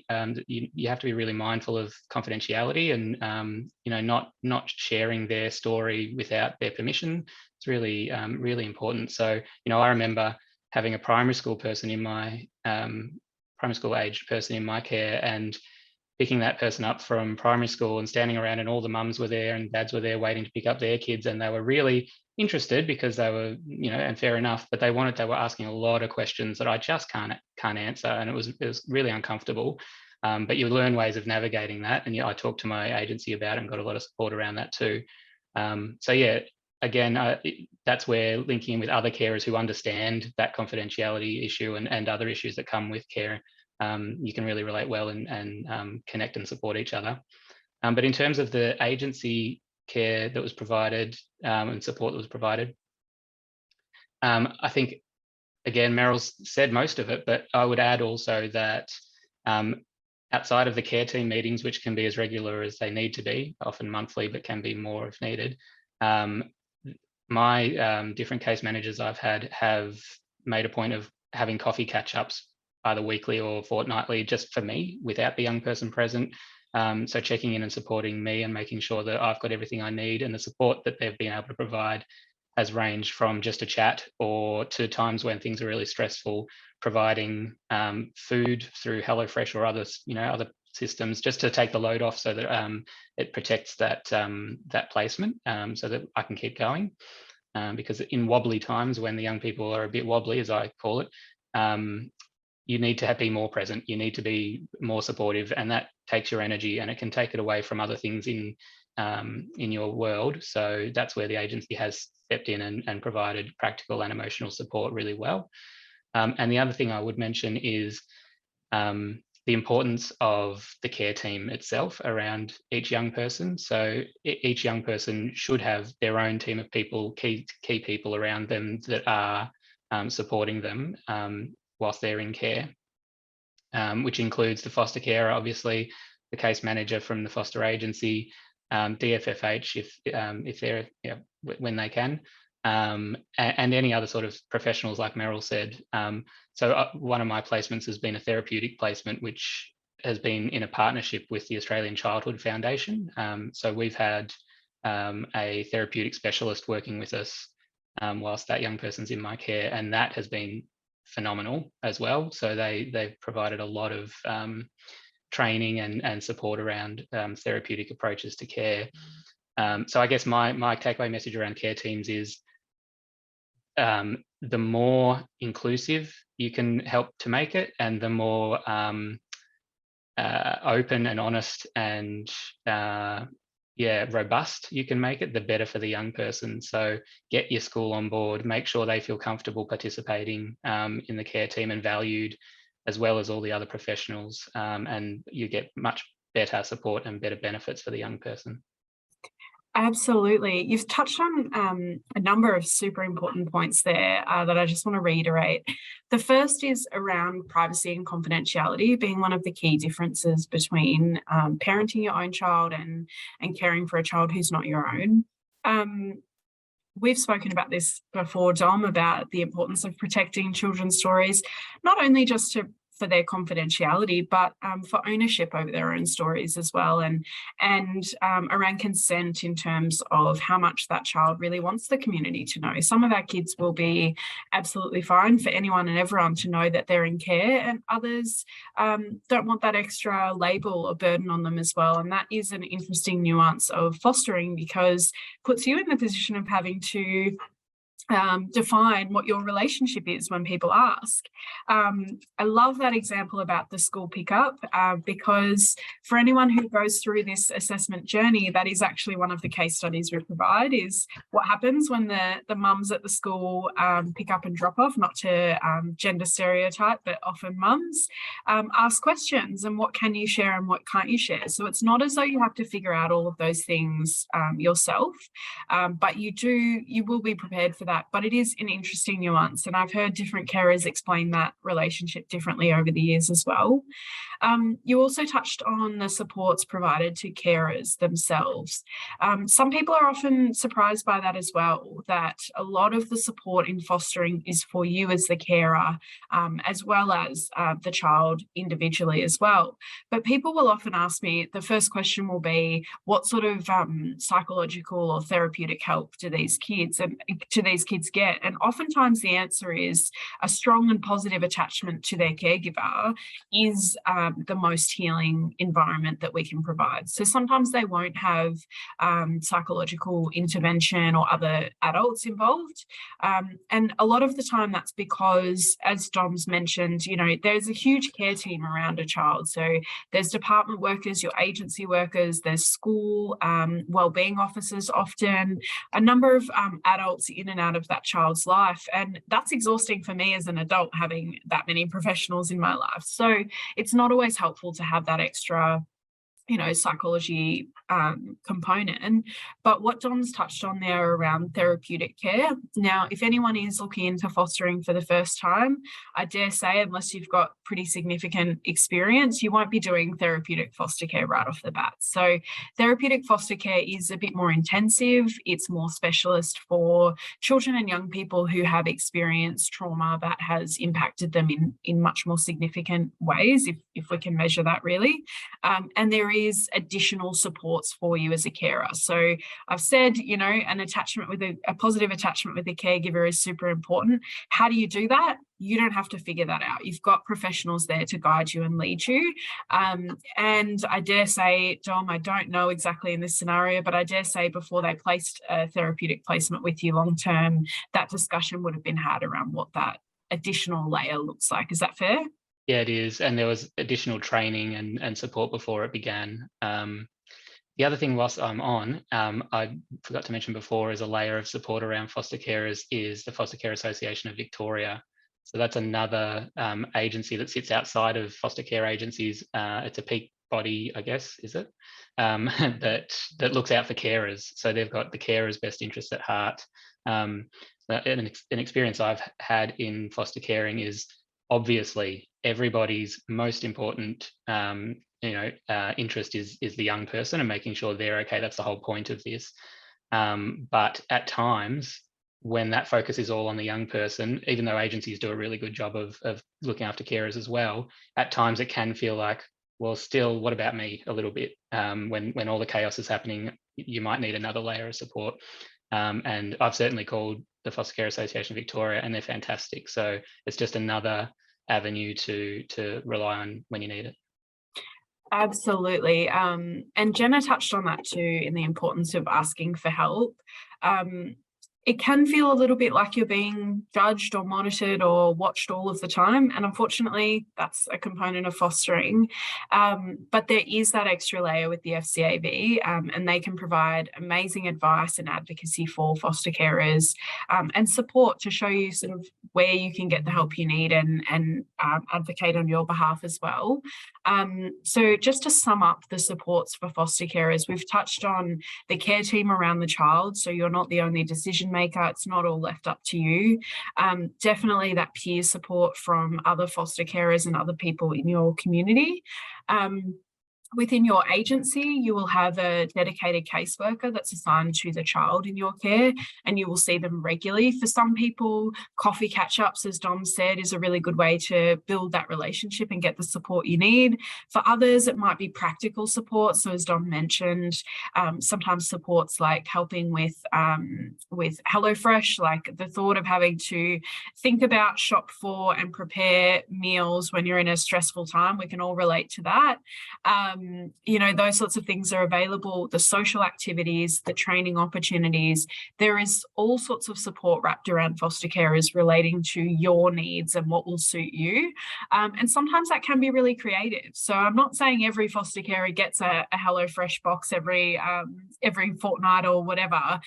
Speaker 4: You have to be really mindful of confidentiality and, not sharing their story without their permission. It's really, really important. So, I remember having a primary school person in my primary school aged person in my care, and picking that person up from primary school and standing around, and all the mums were there and dads were there waiting to pick up their kids, and they were really interested because they were, and fair enough, but they were asking a lot of questions that I just can't answer, and it was really uncomfortable. But you learn ways of navigating that, and I talked to my agency about it and got a lot of support around that too. Again, that's where linking in with other carers who understand that confidentiality issue and other issues that come with care, you can really relate well and connect and support each other. But in terms of the agency care that was provided and support that was provided, I think, again, Meryl's said most of it, but I would add also that outside of the care team meetings, which can be as regular as they need to be, often monthly, but can be more if needed, my different case managers I've had have made a point of having coffee catch-ups either weekly or fortnightly, just for me, without the young person present. So checking in and supporting me and making sure that I've got everything I need, and the support that they've been able to provide has ranged from just a chat or to times when things are really stressful, providing food through HelloFresh or other systems, just to take the load off, so that it protects that placement, so that I can keep going. Because in wobbly times, when the young people are a bit wobbly, as I call it, you need to be more present. You need to be more supportive, and that takes your energy, and it can take it away from other things in your world. So that's where the agency has stepped in and provided practical and emotional support really well. And the other thing I would mention is the importance of the care team itself around each young person. So each young person should have their own team of people, key people around them that are supporting them whilst they're in care, which includes the foster carer, obviously, the case manager from the foster agency, DFFH if they're, when they can, and any other sort of professionals, like Meryl said. So one of my placements has been a therapeutic placement, which has been in a partnership with the Australian Childhood Foundation. So we've had a therapeutic specialist working with us whilst that young person's in my care, and that has been phenomenal as well. So they've provided a lot of training and support around therapeutic approaches to care. So I guess my takeaway message around care teams is the more inclusive you can help to make it, and the more open and honest and robust you can make it, the better for the young person. So get your school on board, make sure they feel comfortable participating in the care team and valued, as well as all the other professionals, and you get much better support and better benefits for the young person.
Speaker 1: Absolutely. You've touched on a number of super important points there that I just want to reiterate. The first is around privacy and confidentiality being one of the key differences between parenting your own child and caring for a child who's not your own. We've spoken about this before, Dom, about the importance of protecting children's stories, not only just for their confidentiality, but for ownership over their own stories as well, and around consent in terms of how much that child really wants the community to know. Some of our kids will be absolutely fine for anyone and everyone to know that they're in care, and others don't want that extra label or burden on them as well. And that is an interesting nuance of fostering, because it puts you in the position of having to define what your relationship is when people ask. I love that example about the school pickup, because for anyone who goes through this assessment journey, that is actually one of the case studies we provide, is what happens when the mums at the school pick up and drop off, not to gender stereotype, but often mums ask questions, and what can you share and what can't you share? So it's not as though you have to figure out all of those things yourself, but you will be prepared for that. But it is an interesting nuance, and I've heard different carers explain that relationship differently over the years as well. You also touched on the supports provided to carers themselves. Some people are often surprised by that as well, that a lot of the support in fostering is for you as the carer, as well as the child individually as well. But people will often ask me, the first question will be, what sort of psychological or therapeutic help do these kids get? And oftentimes the answer is a strong and positive attachment to their caregiver is the most healing environment that we can provide. So sometimes they won't have psychological intervention or other adults involved. And a lot of the time that's because, as Dom's mentioned, there's a huge care team around a child. So there's department workers, your agency workers, there's school wellbeing officers, often a number of adults in and out of that child's life. And that's exhausting for me as an adult, having that many professionals in my life. So it's not always helpful to have that extra psychology component. But what Dom's touched on there around therapeutic care. Now, if anyone is looking into fostering for the first time, I dare say, unless you've got pretty significant experience, you won't be doing therapeutic foster care right off the bat. So therapeutic foster care is a bit more intensive. It's more specialist for children and young people who have experienced trauma that has impacted them in much more significant ways, if we can measure that really. And there is additional supports for you as a carer. So I've said, an attachment with a positive attachment with a caregiver is super important. How do you do that? You don't have to figure that out. You've got professionals there to guide you and lead you. And I dare say, Dom, I don't know exactly in this scenario, but I dare say before they placed a therapeutic placement with you long term, that discussion would have been had around what that additional layer looks like. Is that fair?
Speaker 4: Yeah, it is. And there was additional training and support before it began. The other thing whilst I'm on, I forgot to mention before, is a layer of support around foster carers is the Foster Care Association of Victoria. So that's another agency that sits outside of foster care agencies. It's a peak body, I guess, is it? That looks out for carers. So they've got the carers' best interests at heart. An experience I've had in foster caring is obviously everybody's most important interest is the young person and making sure they're okay. That's the whole point of this. But at times, when that focus is all on the young person, even though agencies do a really good job of looking after carers as well, at times it can feel like, well, still, what about me a little bit? When all the chaos is happening, you might need another layer of support. And I've certainly called the Foster Care Association of Victoria, and they're fantastic. So it's just another avenue to rely on when you need it.
Speaker 1: Absolutely. And Jenna touched on that too, in the importance of asking for help. It can feel a little bit like you're being judged or monitored or watched all of the time. And unfortunately, that's a component of fostering. But there is that extra layer with the FCAV, and they can provide amazing advice and advocacy for foster carers, and support to show you sort of where you can get the help you need and advocate on your behalf as well. So just to sum up the supports for foster carers, we've touched on the care team around the child. So you're not the only decision maker. It's not all left up to you. Definitely that peer support from other foster carers and other people in your community. Within your agency, you will have a dedicated caseworker that's assigned to the child in your care, and you will see them regularly. For some people, coffee catch-ups, as Dom said, is a really good way to build that relationship and get the support you need. For others, it might be practical support. So as Dom mentioned, sometimes supports like helping with HelloFresh, like the thought of having to think about, shop for and prepare meals when you're in a stressful time. We can all relate to that. You know, those sorts of things are available, the social activities, the training opportunities. There is all sorts of support wrapped around foster carers relating to your needs and what will suit you. And sometimes that can be really creative. So I'm not saying every foster carer gets a HelloFresh box every fortnight or whatever.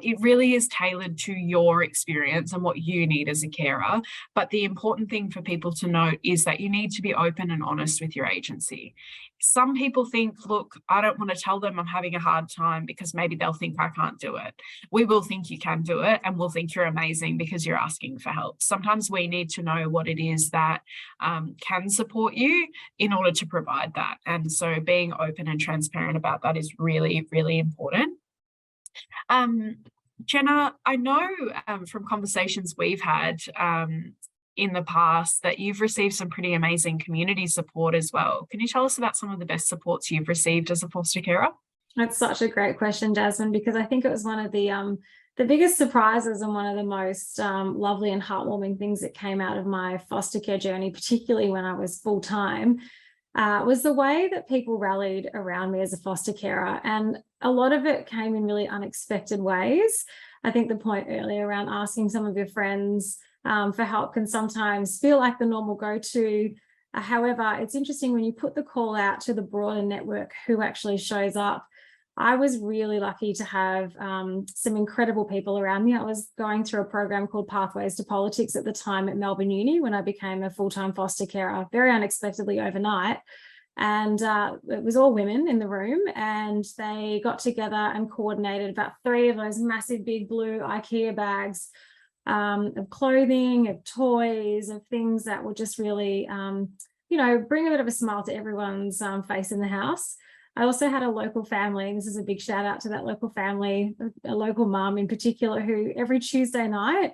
Speaker 1: It really is tailored to your experience and what you need as a carer. But the important thing for people to note is that you need to be open and honest with your agency. Some people think, look, I don't want to tell them I'm having a hard time because maybe they'll think I can't do it. We will think you can do it, and we'll think you're amazing because you're asking for help. Sometimes we need to know what it is that can support you in order to provide that. And so being open and transparent about that is really, really important. Jenna, I know from conversations we've had in the past that you've received some pretty amazing community support as well. Can you tell us about some of the best supports you've received as a foster carer?
Speaker 2: That's such a great question, Jasmine, because I think it was one of the biggest surprises and one of the most lovely and heartwarming things that came out of my foster care journey, particularly when I was full-time, was the way that people rallied around me as a foster carer. And a lot of it came in really unexpected ways. I think the point earlier around asking some of your friends for help can sometimes feel like the normal go-to. However, it's interesting when you put the call out to the broader network who actually shows up. I was really lucky to have some incredible people around me. I was going through a program called Pathways to Politics at the time at Melbourne Uni when I became a full-time foster carer, very unexpectedly overnight. And it was all women in the room, and they got together and coordinated about 3 of those massive big blue IKEA bags of clothing, of toys, of things that would just really, you know, bring a bit of a smile to everyone's face in the house. I also had a local family, and this is a big shout out to that local family, a local mum in particular, who every Tuesday night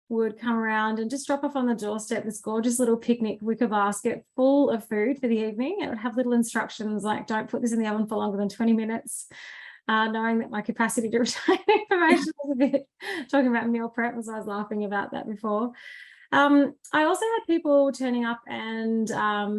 Speaker 2: would come around and just drop off on the doorstep this gorgeous little picnic wicker basket full of food for the evening. It would have little instructions like, don't put this in the oven for longer than 20 minutes. Knowing that my capacity to retain information was a bit, talking about meal prep, as I was laughing about that before. I also had people turning up and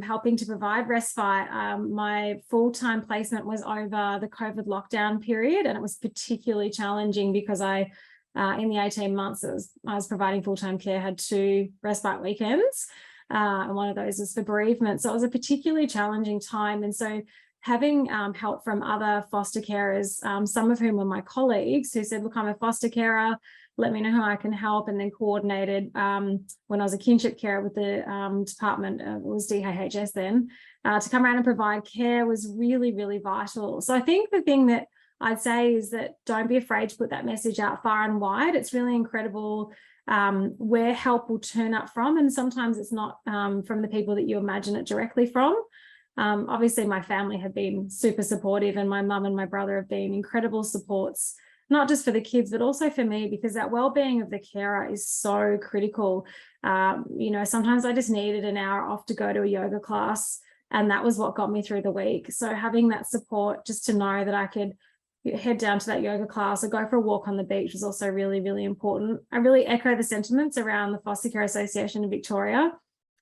Speaker 2: helping to provide respite. My full-time placement was over the COVID lockdown period, and it was particularly challenging because I, in the 18 months I was providing full-time care, had 2 respite weekends, and one of those was for bereavement. So it was a particularly challenging time. And so having help from other foster carers, some of whom were my colleagues, who said, look, I'm a foster carer, let me know how I can help, and then coordinated when I was a kinship carer with the department, it was DHHS then, to come around and provide care was really, really vital. So I think the thing that I'd say is that don't be afraid to put that message out far and wide. It's really incredible where help will turn up from, and sometimes it's not from the people that you imagine it directly from. Obviously, my family have been super supportive, and my mum and my brother have been incredible supports, not just for the kids, but also for me, because that well-being of the carer is so critical. You know, sometimes I just needed an hour off to go to a yoga class, and that was what got me through the week. So having that support, just to know that I could head down to that yoga class or go for a walk on the beach was also really, really important. I really echo the sentiments around the Foster Care Association in Victoria.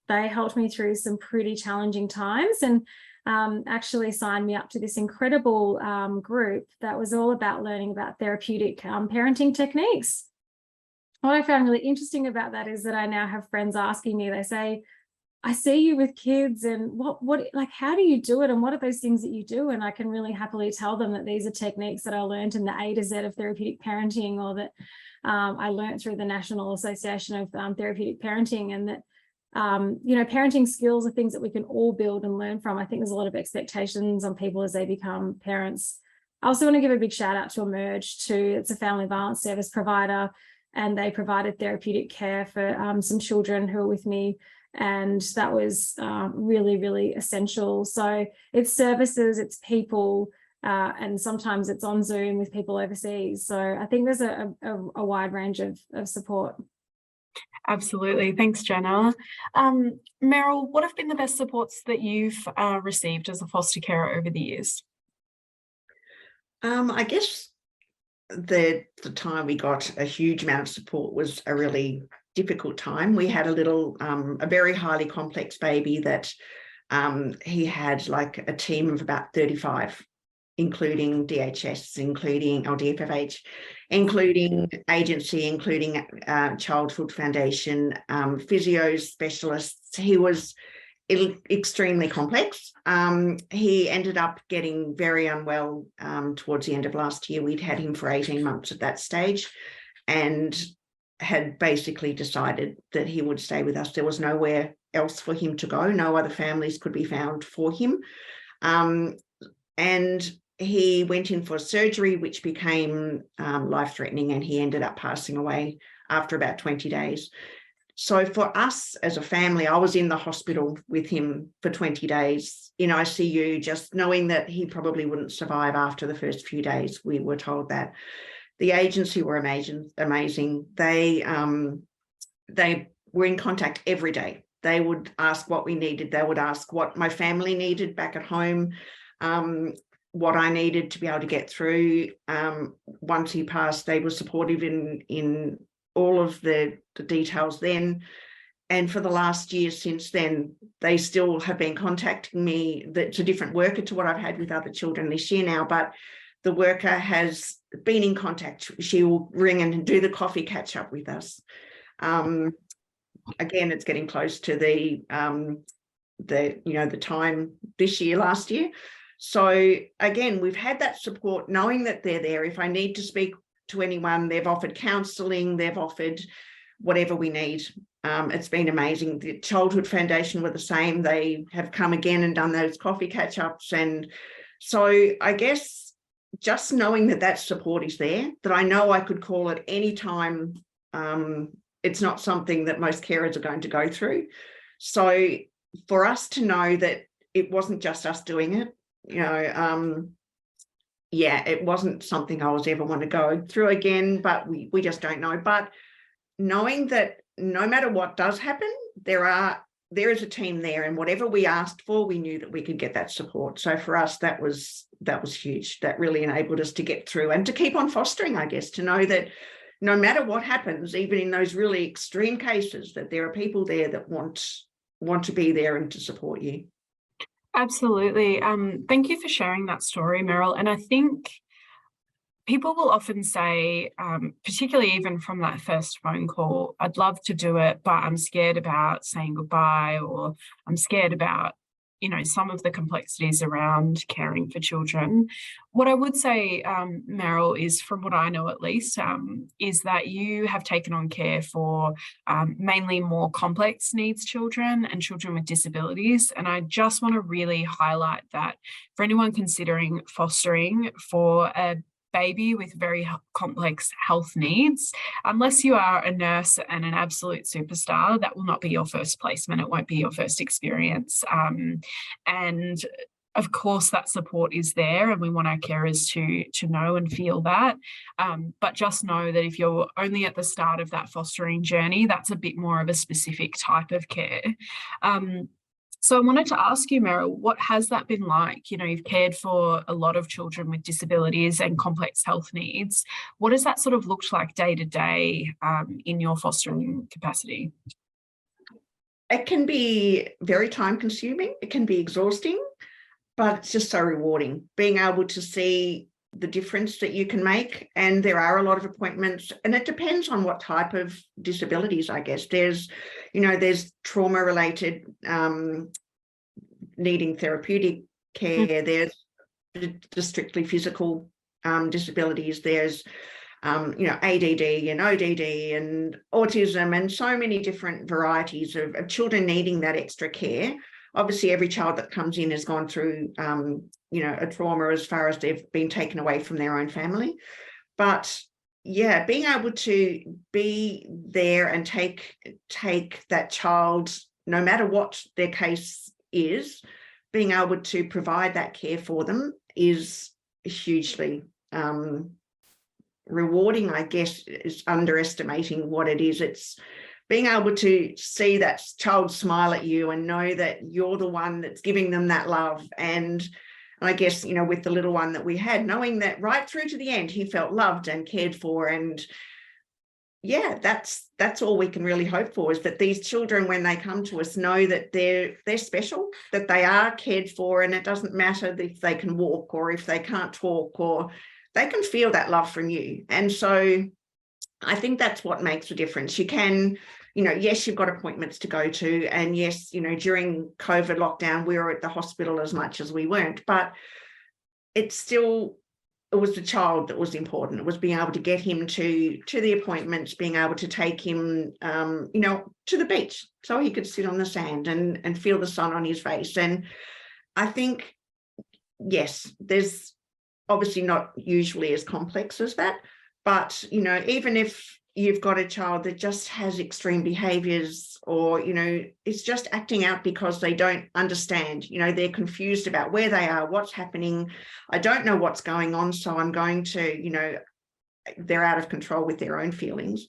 Speaker 2: They helped me through some pretty challenging times and actually signed me up to this incredible group that was all about learning about therapeutic parenting techniques. What I found really interesting about that is that I now have friends asking me, they say, I see you with kids and what, like, how do you do it? And what are those things that you do? And I can really happily tell them that these are techniques that I learned in the A to Z of therapeutic parenting, or that I learned through the National Association of Therapeutic Parenting, and that, you know, parenting skills are things that we can all build and learn from. I think there's a lot of expectations on people as they become parents. I also want to give a big shout out to Emerge too. It's a family violence service provider, and they provided therapeutic care for some children who were with me. And that was really, really essential. So it's services, it's people, and sometimes it's on Zoom with people overseas. So I think there's a wide range of support.
Speaker 1: Absolutely. Thanks, Jenna. Meryl, what have been the best supports that you've received as a foster carer over the years?
Speaker 3: I guess the time we got a huge amount of support was a really difficult time. We had a very highly complex baby that he had like a team of about 35, including DHS, including DFFH, including agency, including Childhood Foundation, physios, specialists. He was extremely complex. He ended up getting very unwell towards the end of last year. We'd had him for 18 months at that stage and had basically decided that he would stay with us. There was nowhere else for him to go. No other families could be found for him. And he went in for surgery, which became life-threatening, and he ended up passing away after about 20 days. So for us as a family, I was in the hospital with him for 20 days in ICU, just knowing that he probably wouldn't survive after the first few days. We were told that. The agency were amazing. They were in contact every day. They would ask what we needed. They would ask what my family needed back at home, what I needed to be able to get through. Once he passed, they were supportive in all of the details then. And for the last year since then, they still have been contacting me. It's a different worker to what I've had with other children this year now, but the worker has been in contact. She will ring and do the coffee catch up with us. Again, it's getting close to the time this year, last year. So again, we've had that support, knowing that they're there. If I need to speak to anyone, they've offered counselling, they've offered whatever we need. It's been amazing. The Childhood Foundation were the same. They have come again and done those coffee catch-ups. And so I guess just knowing that support is there, that I know I could call at any time. It's not something that most carers are going to go through. So for us to know that it wasn't just us doing it, it wasn't something I was ever want to go through again, but we just don't know. But knowing that no matter what does happen, there is a team there, and whatever we asked for, we knew that we could get that support. So for us, that was huge. That really enabled us to get through and to keep on fostering, I guess, to know that no matter what happens, even in those really extreme cases, that there are people there that want to be there and to support you.
Speaker 1: Absolutely. Thank you for sharing that story, Meryl. And I think people will often say, particularly even from that first phone call, I'd love to do it, but I'm scared about saying goodbye, or I'm scared about, some of the complexities around caring for children. What I would say, Meryl, is, from what I know at least, is that you have taken on care for mainly more complex needs children and children with disabilities. And I just want to really highlight that for anyone considering fostering for a baby with very complex health needs, unless you are a nurse and an absolute superstar, that will not be your first placement. It won't be your first experience. And of course, that support is there, and we want our carers to know and feel that. But just know that if you're only at the start of that fostering journey, that's a bit more of a specific type of care. So I wanted to ask you, Meryl, what has that been like? You know, you've cared for a lot of children with disabilities and complex health needs. What has that sort of looked like day to day in your fostering capacity?
Speaker 3: It can be very time consuming. It can be exhausting, but it's just so rewarding being able to see the difference that you can make. And there are a lot of appointments, and it depends on what type of disabilities, I guess. There's trauma related, needing therapeutic care. There's just strictly physical disabilities. There's ADD and ODD and autism, and so many different varieties of children needing that extra care. Obviously, every child that comes in has gone through, a trauma as far as they've been taken away from their own family. But yeah, being able to be there and take that child, no matter what their case is, being able to provide that care for them is hugely rewarding. I guess is underestimating what it is. It's being able to see that child smile at you and know that you're the one that's giving them that love. And I guess, with the little one that we had, knowing that right through to the end, he felt loved and cared for. And yeah, that's all we can really hope for, is that these children, when they come to us, know that they're special, that they are cared for, and it doesn't matter if they can walk or if they can't talk, or they can feel that love from you. And so I think that's what makes a difference. You can, yes, you've got appointments to go to. And yes, during COVID lockdown, we were at the hospital as much as we weren't, but it was the child that was important. It was being able to get him to the appointments, being able to take him, to the beach so he could sit on the sand and feel the sun on his face. And I think, yes, there's obviously not usually as complex as that. But, even if you've got a child that just has extreme behaviors, or, it's just acting out because they don't understand, they're confused about where they are, what's happening. I don't know what's going on, so I'm going to, they're out of control with their own feelings.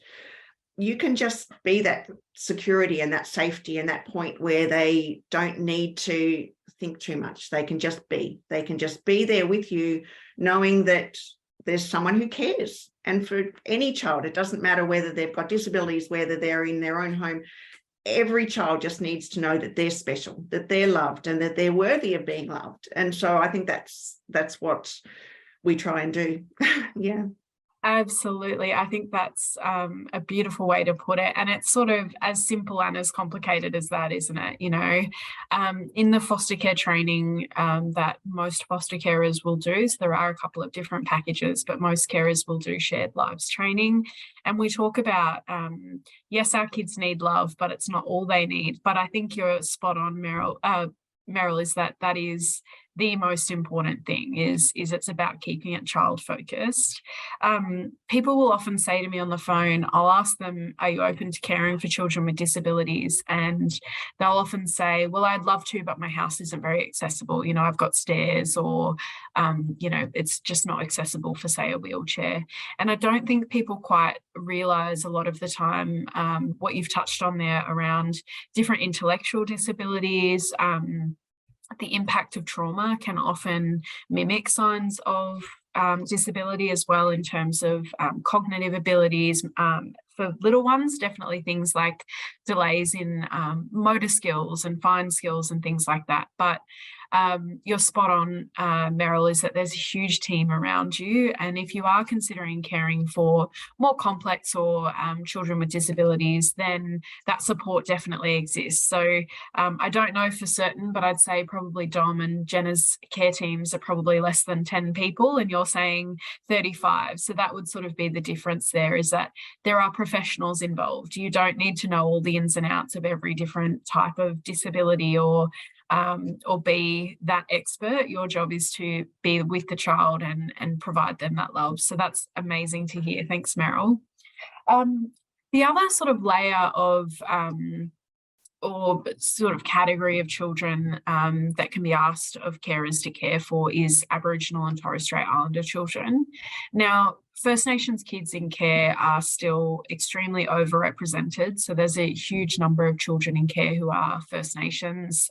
Speaker 3: You can just be that security and that safety and that point where they don't need to think too much. They can just be. They can just be there with you, knowing that there's someone who cares. And for any child, it doesn't matter whether they've got disabilities, whether they're in their own home, every child just needs to know that they're special, that they're loved, and that they're worthy of being loved. And so I think that's what we try and do. Yeah.
Speaker 1: Absolutely. I think that's a beautiful way to put it. And it's sort of as simple and as complicated as that, isn't it? In the foster care training that most foster carers will do, so there are a couple of different packages, but most carers will do shared lives training. And we talk about, yes, our kids need love, but it's not all they need. But I think you're spot on, Meryl, is that is the most important thing, is it's about keeping it child focused. People will often say to me on the phone, I'll ask them, are you open to caring for children with disabilities? And they'll often say, well, I'd love to, but my house isn't very accessible. I've got stairs, or, it's just not accessible for, say, a wheelchair. And I don't think people quite realize a lot of the time what you've touched on there around different intellectual disabilities. The impact of trauma can often mimic signs of disability as well, in terms of cognitive abilities. For little ones, definitely things like delays in motor skills and fine skills and things like that. But you're spot on, Meryl, is that there's a huge team around you. And if you are considering caring for more complex or children with disabilities, then that support definitely exists. So I don't know for certain, but I'd say probably Dom and Jenna's care teams are probably less than 10 people, and you're saying 35. So that would sort of be the difference there, is that there are professionals involved. You don't need to know all the ins and outs of every different type of disability or be that expert. Your job is to be with the child and provide them that love. So that's amazing to hear. Thanks, Meryl. The other sort of layer of or sort of category of children that can be asked of carers to care for is Aboriginal and Torres Strait Islander children. Now, First Nations kids in care are still extremely overrepresented. So there's a huge number of children in care who are First Nations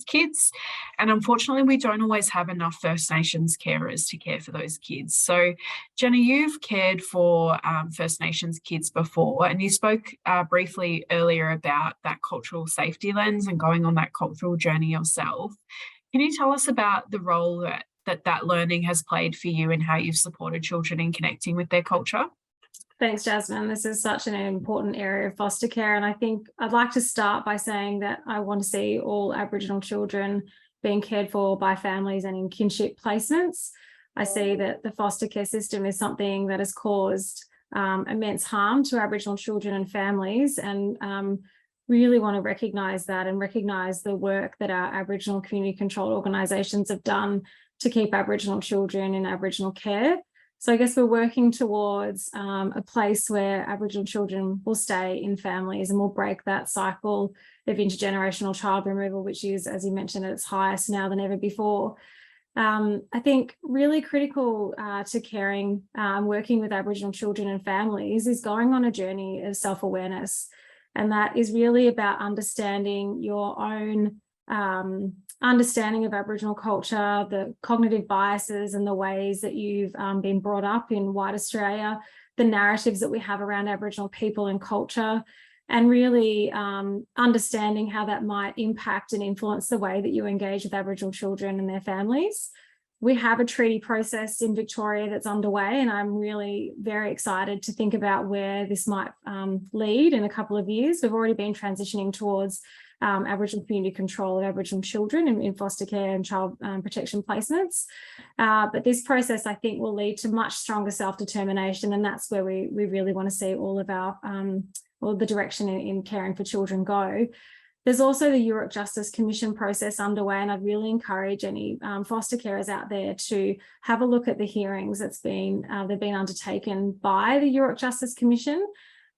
Speaker 1: kids. And unfortunately, we don't always have enough First Nations carers to care for those kids. So Jenna, you've cared for First Nations kids before, and you spoke briefly earlier about that cultural safety lens and going on that cultural journey yourself. Can you tell us about the role that learning has played for you and how you've supported children in connecting with their culture?
Speaker 2: Thanks, Jasmine. This is such an important area of foster care. And I think I'd like to start by saying that I want to see all Aboriginal children being cared for by families and in kinship placements. I see that the foster care system is something that has caused immense harm to Aboriginal children and families, and really want to recognise that and recognise the work that our Aboriginal community controlled organisations have done to keep Aboriginal children in Aboriginal care. So I guess we're working towards a place where Aboriginal children will stay in families and will break that cycle of intergenerational child removal, which is, as you mentioned, at its highest now than ever before. I think really critical to caring, working with Aboriginal children and families is going on a journey of self-awareness. And that is really about understanding your own understanding of Aboriginal culture, the cognitive biases and the ways that you've been brought up in white Australia, the narratives that we have around Aboriginal people and culture, and really understanding how that might impact and influence the way that you engage with Aboriginal children and their families. We have a treaty process in Victoria that's underway, and I'm really very excited to think about where this might lead in a couple of years. We've already been transitioning towards Aboriginal community control of Aboriginal children in foster care and child protection placements. But this process, I think, will lead to much stronger self-determination, and that's where we really want to see all of our, all the direction in caring for children go. There's also the Yoorrook Justice Commission process underway, and I'd really encourage any foster carers out there to have a look at the hearings that's been they've been undertaken by the Yoorrook Justice Commission.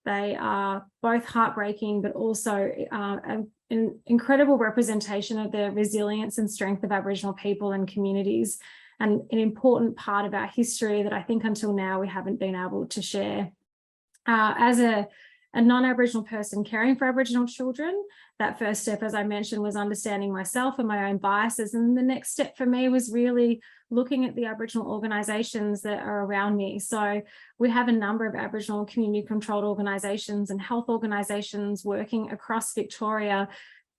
Speaker 2: They are both heartbreaking, but also an incredible representation of the resilience and strength of Aboriginal people and communities, and an important part of our history that I think until now we haven't been able to share. As a non-Aboriginal person caring for Aboriginal children, that first step, as I mentioned, was understanding myself and my own biases. And the next step for me was really looking at the Aboriginal organisations that are around me. So we have a number of Aboriginal community controlled organisations and health organisations working across Victoria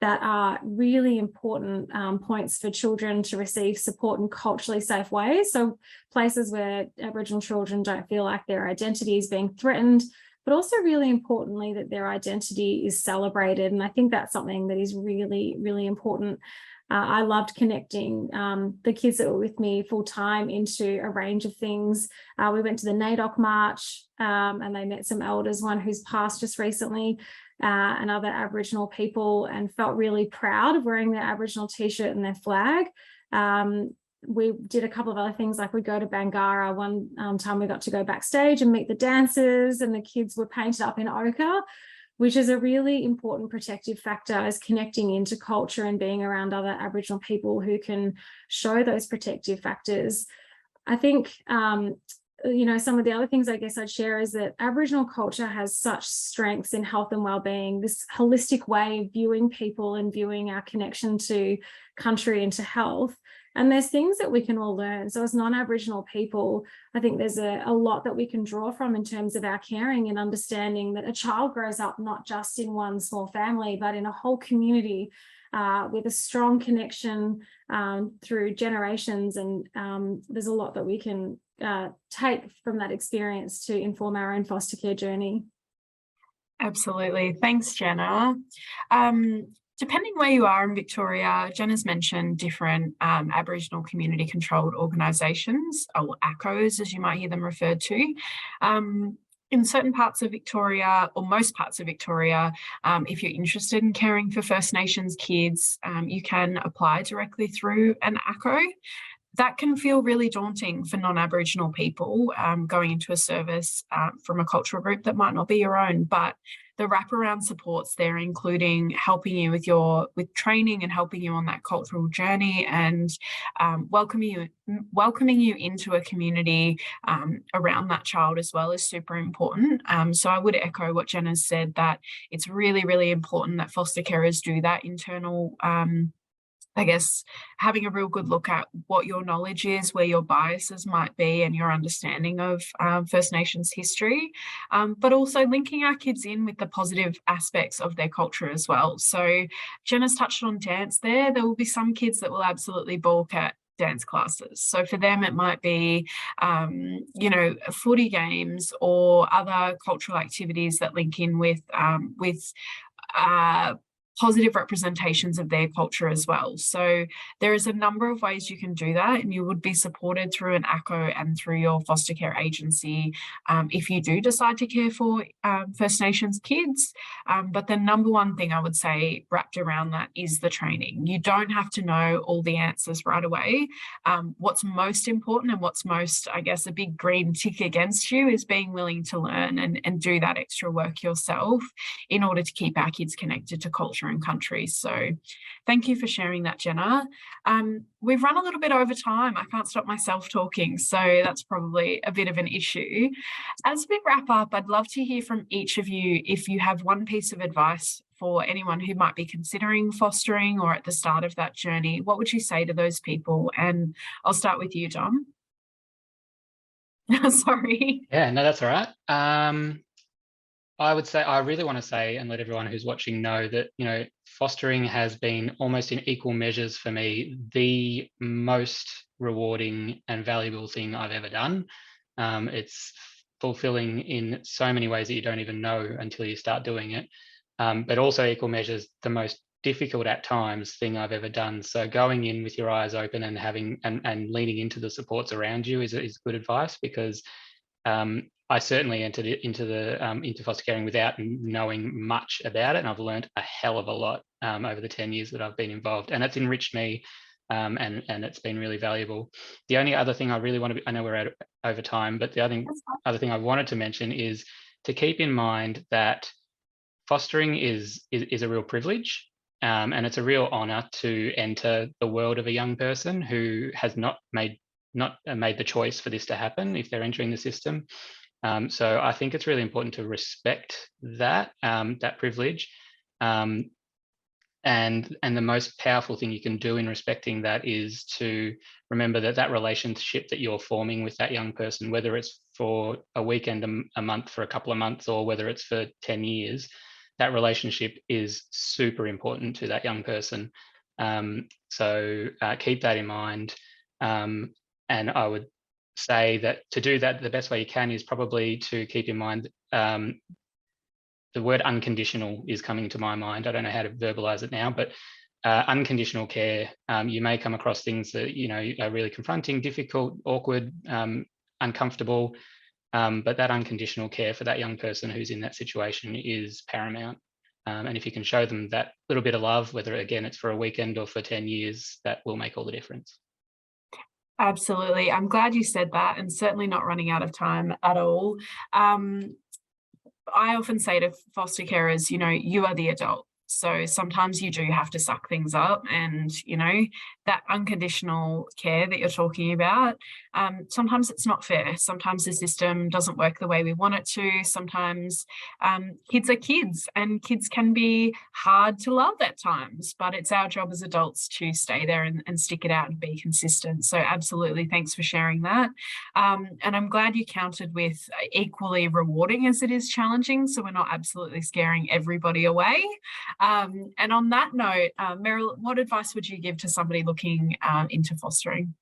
Speaker 2: that are really important points for children to receive support in culturally safe ways. So places where Aboriginal children don't feel like their identity is being threatened, but also really importantly that their identity is celebrated. And I think that's something that is really, really important. I loved connecting the kids that were with me full time into a range of things. We went to the NAIDOC March and they met some elders, one who's passed just recently, and other Aboriginal people, and felt really proud of wearing their Aboriginal t-shirt and their flag. We did a couple of other things, like we'd go to Bangarra. One time we got to go backstage and meet the dancers, and the kids were painted up in ochre, which is a really important protective factor, as connecting into culture and being around other Aboriginal people who can show those protective factors. I think, you know, some of the other things I guess I'd share is that Aboriginal culture has such strengths in health and well-being, this holistic way of viewing people and viewing our connection to country and to health. And there's things that we can all learn. So as non-Aboriginal people, I think there's a lot that we can draw from in terms of our caring and understanding that a child grows up not just in one small family, but in a whole community with a strong connection through generations. And there's a lot that we can take from that experience to inform our own foster care journey.
Speaker 1: Absolutely. Thanks, Jenna. Depending where you are in Victoria, Jenna's mentioned different Aboriginal community controlled organisations, or ACCOs as you might hear them referred to. In certain parts of Victoria, or most parts of Victoria, if you're interested in caring for First Nations kids, you can apply directly through an ACCO. That can feel really daunting for non-Aboriginal people, going into a service from a cultural group that might not be your own. But the wraparound supports there, including helping you with training and helping you on that cultural journey, and welcoming you into a community around that child as well is super important. So I would echo what Jenna said, that it's really, really important that foster carers do that internal I guess having a real good look at what your knowledge is, where your biases might be, and your understanding of First Nations history, but also linking our kids in with the positive aspects of their culture as well. So Jenna's touched on dance there. There will be some kids that will absolutely balk at dance classes. So for them, it might be, footy games or other cultural activities that link in with positive representations of their culture as well. So there is a number of ways you can do that, and you would be supported through an ACCO and through your foster care agency if you do decide to care for First Nations kids. But the number one thing I would say wrapped around that is the training. You don't have to know all the answers right away. What's most important, and what's most, I guess, a big green tick against you, is being willing to learn and do that extra work yourself in order to keep our kids connected to culture and country. So thank you for sharing that, Jenna. We've run a little bit over time. I can't stop myself talking, so that's probably a bit of an issue. As we wrap up, I'd love to hear from each of you if you have one piece of advice for anyone who might be considering fostering or at the start of that journey. What would you say to those people? And I'll start with you, Dom. Sorry.
Speaker 4: Yeah, no, that's all right. I would say, I really want to say and let everyone who's watching know that, fostering has been almost in equal measures for me the most rewarding and valuable thing I've ever done. It's fulfilling in so many ways that you don't even know until you start doing it. But also equal measures the most difficult at times thing I've ever done. So going in with your eyes open and having and leaning into the supports around you is good advice, because I certainly entered into foster caring without knowing much about it, and I've learned a hell of a lot over the 10 years that I've been involved, and it's enriched me, and it's been really valuable. The only other thing I really want to, I know we're over time, but the other thing I wanted to mention is to keep in mind that fostering is a real privilege, and it's a real honour to enter the world of a young person who has not made the choice for this to happen if they're entering the system. So I think it's really important to respect that privilege, and the most powerful thing you can do in respecting that is to remember that relationship that you're forming with that young person, whether it's for a weekend, a month, for a couple of months, or whether it's for 10 years, that relationship is super important to that young person. So keep that in mind. And I would say that to do that, the best way you can is probably to keep in mind the word unconditional is coming to my mind. I don't know how to verbalize it now, but unconditional care. You may come across things that are really confronting, difficult, awkward, uncomfortable, but that unconditional care for that young person who's in that situation is paramount. And if you can show them that little bit of love, whether again it's for a weekend or for 10 years, that will make all the difference.
Speaker 1: Absolutely. I'm glad you said that, and certainly not running out of time at all. I often say to foster carers, you are the adult. So sometimes you do have to suck things up, and, that unconditional care that you're talking about, sometimes it's not fair. Sometimes the system doesn't work the way we want it to. Sometimes kids are kids, and kids can be hard to love at times, but it's our job as adults to stay there and stick it out and be consistent. So absolutely, thanks for sharing that. And I'm glad you counted with equally rewarding as it is challenging, so we're not absolutely scaring everybody away. And on that note, Meryl, what advice would you give to somebody looking into fostering?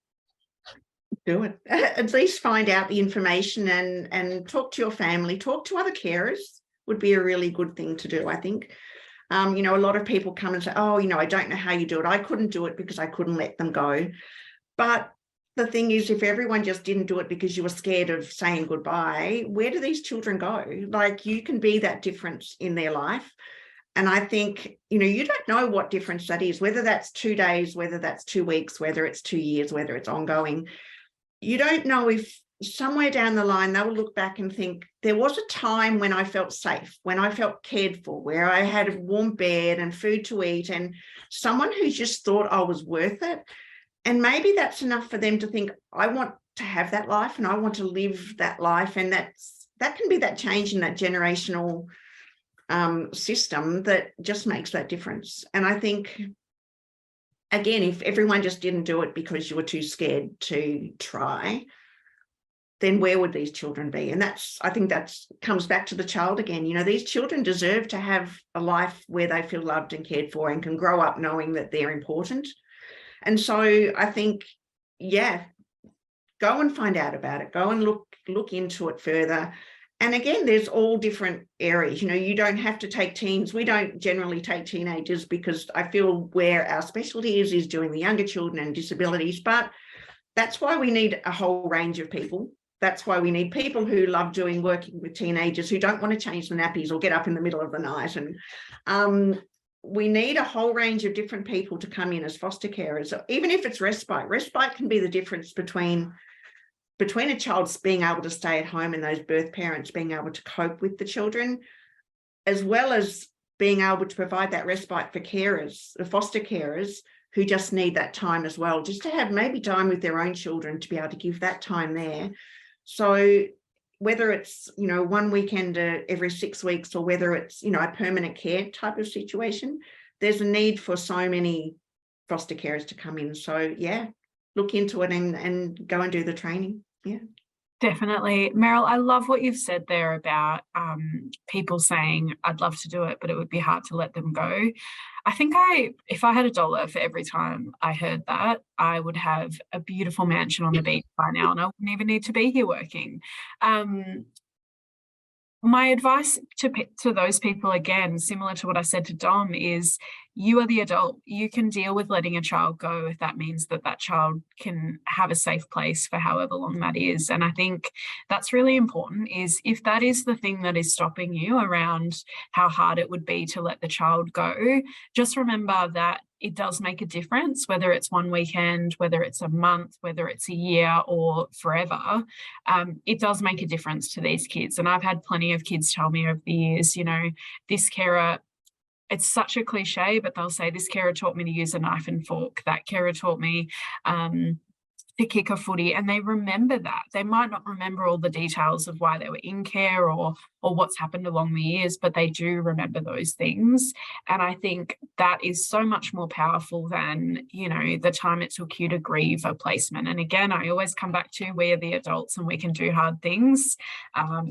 Speaker 3: Do it. At least find out the information and talk to your family, talk to other carers would be a really good thing to do, I think. A lot of people come and say, oh, I don't know how you do it. I couldn't do it because I couldn't let them go. But the thing is, if everyone just didn't do it because you were scared of saying goodbye, where do these children go? Like, you can be that difference in their life. And I think, you don't know what difference that is, whether that's 2 days, whether that's 2 weeks, whether it's 2 years, whether it's ongoing. You don't know if somewhere down the line, they will look back and think, there was a time when I felt safe, when I felt cared for, where I had a warm bed and food to eat, and someone who just thought I was worth it. And maybe that's enough for them to think, I want to have that life and I want to live that life. And that can be that change in that generational system that just makes that difference. And I think, again, if everyone just didn't do it because you were too scared to try, then where would these children be? And I think that comes back to the child again. You know, these children deserve to have a life where they feel loved and cared for and can grow up knowing that they're important. And so I think, yeah, go and find out about it. Go and look into it further. And again, there's all different areas. You know, you don't have to take teens. We don't generally take teenagers because I feel where our specialty is doing the younger children and disabilities. But that's why we need a whole range of people. That's why we need people who love working with teenagers, who don't want to change the nappies or get up in the middle of the night. And we need a whole range of different people to come in as foster carers, even if it's respite. Respite can be the difference between a child being able to stay at home and those birth parents being able to cope with the children, as well as being able to provide that respite for carers, the foster carers, who just need that time as well, just to have maybe time with their own children, to be able to give that time there. So whether it's, you know, one weekend every 6 weeks, or whether it's, you know, a permanent care type of situation, there's a need for so many foster carers to come in. So yeah, look into it and go and do the training. Yeah.
Speaker 1: Definitely. Meryl, I love what you've said there about people saying, I'd love to do it, but it would be hard to let them go. I think if I had $1 for every time I heard that, I would have a beautiful mansion on the beach by now, and I wouldn't even need to be here working. My advice to those people, again, similar to what I said to Dom, is you are the adult. You can deal with letting a child go if that means that that child can have a safe place for however long that is. And I think that's really important, is if that is the thing that is stopping you around how hard it would be to let the child go, just remember that it does make a difference, whether it's one weekend, whether it's a month, whether it's a year or forever. It does make a difference to these kids. And I've had plenty of kids tell me over the years, you know, this carer, it's such a cliche, but they'll say, this carer taught me to use a knife and fork. That carer taught me to kick a footy, and they remember that. They might not remember all the details of why they were in care or what's happened along the years, but they do remember those things. And I think that is so much more powerful than, you know, the time it took you to grieve a placement. And again, I always come back to, we are the adults and we can do hard things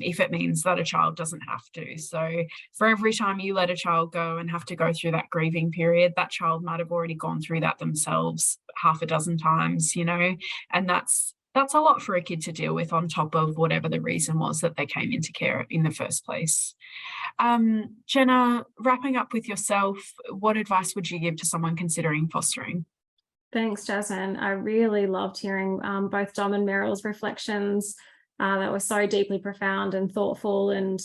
Speaker 1: if it means that a child doesn't have to. So for every time you let a child go and have to go through that grieving period, that child might have already gone through that themselves half a dozen times, you know, and that's a lot for a kid to deal with, on top of whatever the reason was that they came into care in the first place. Jenna, wrapping up with yourself, what advice would you give to someone considering fostering?
Speaker 2: Thanks, Jasmine. I really loved hearing both Dom and Meryl's reflections. That were so deeply profound and thoughtful, and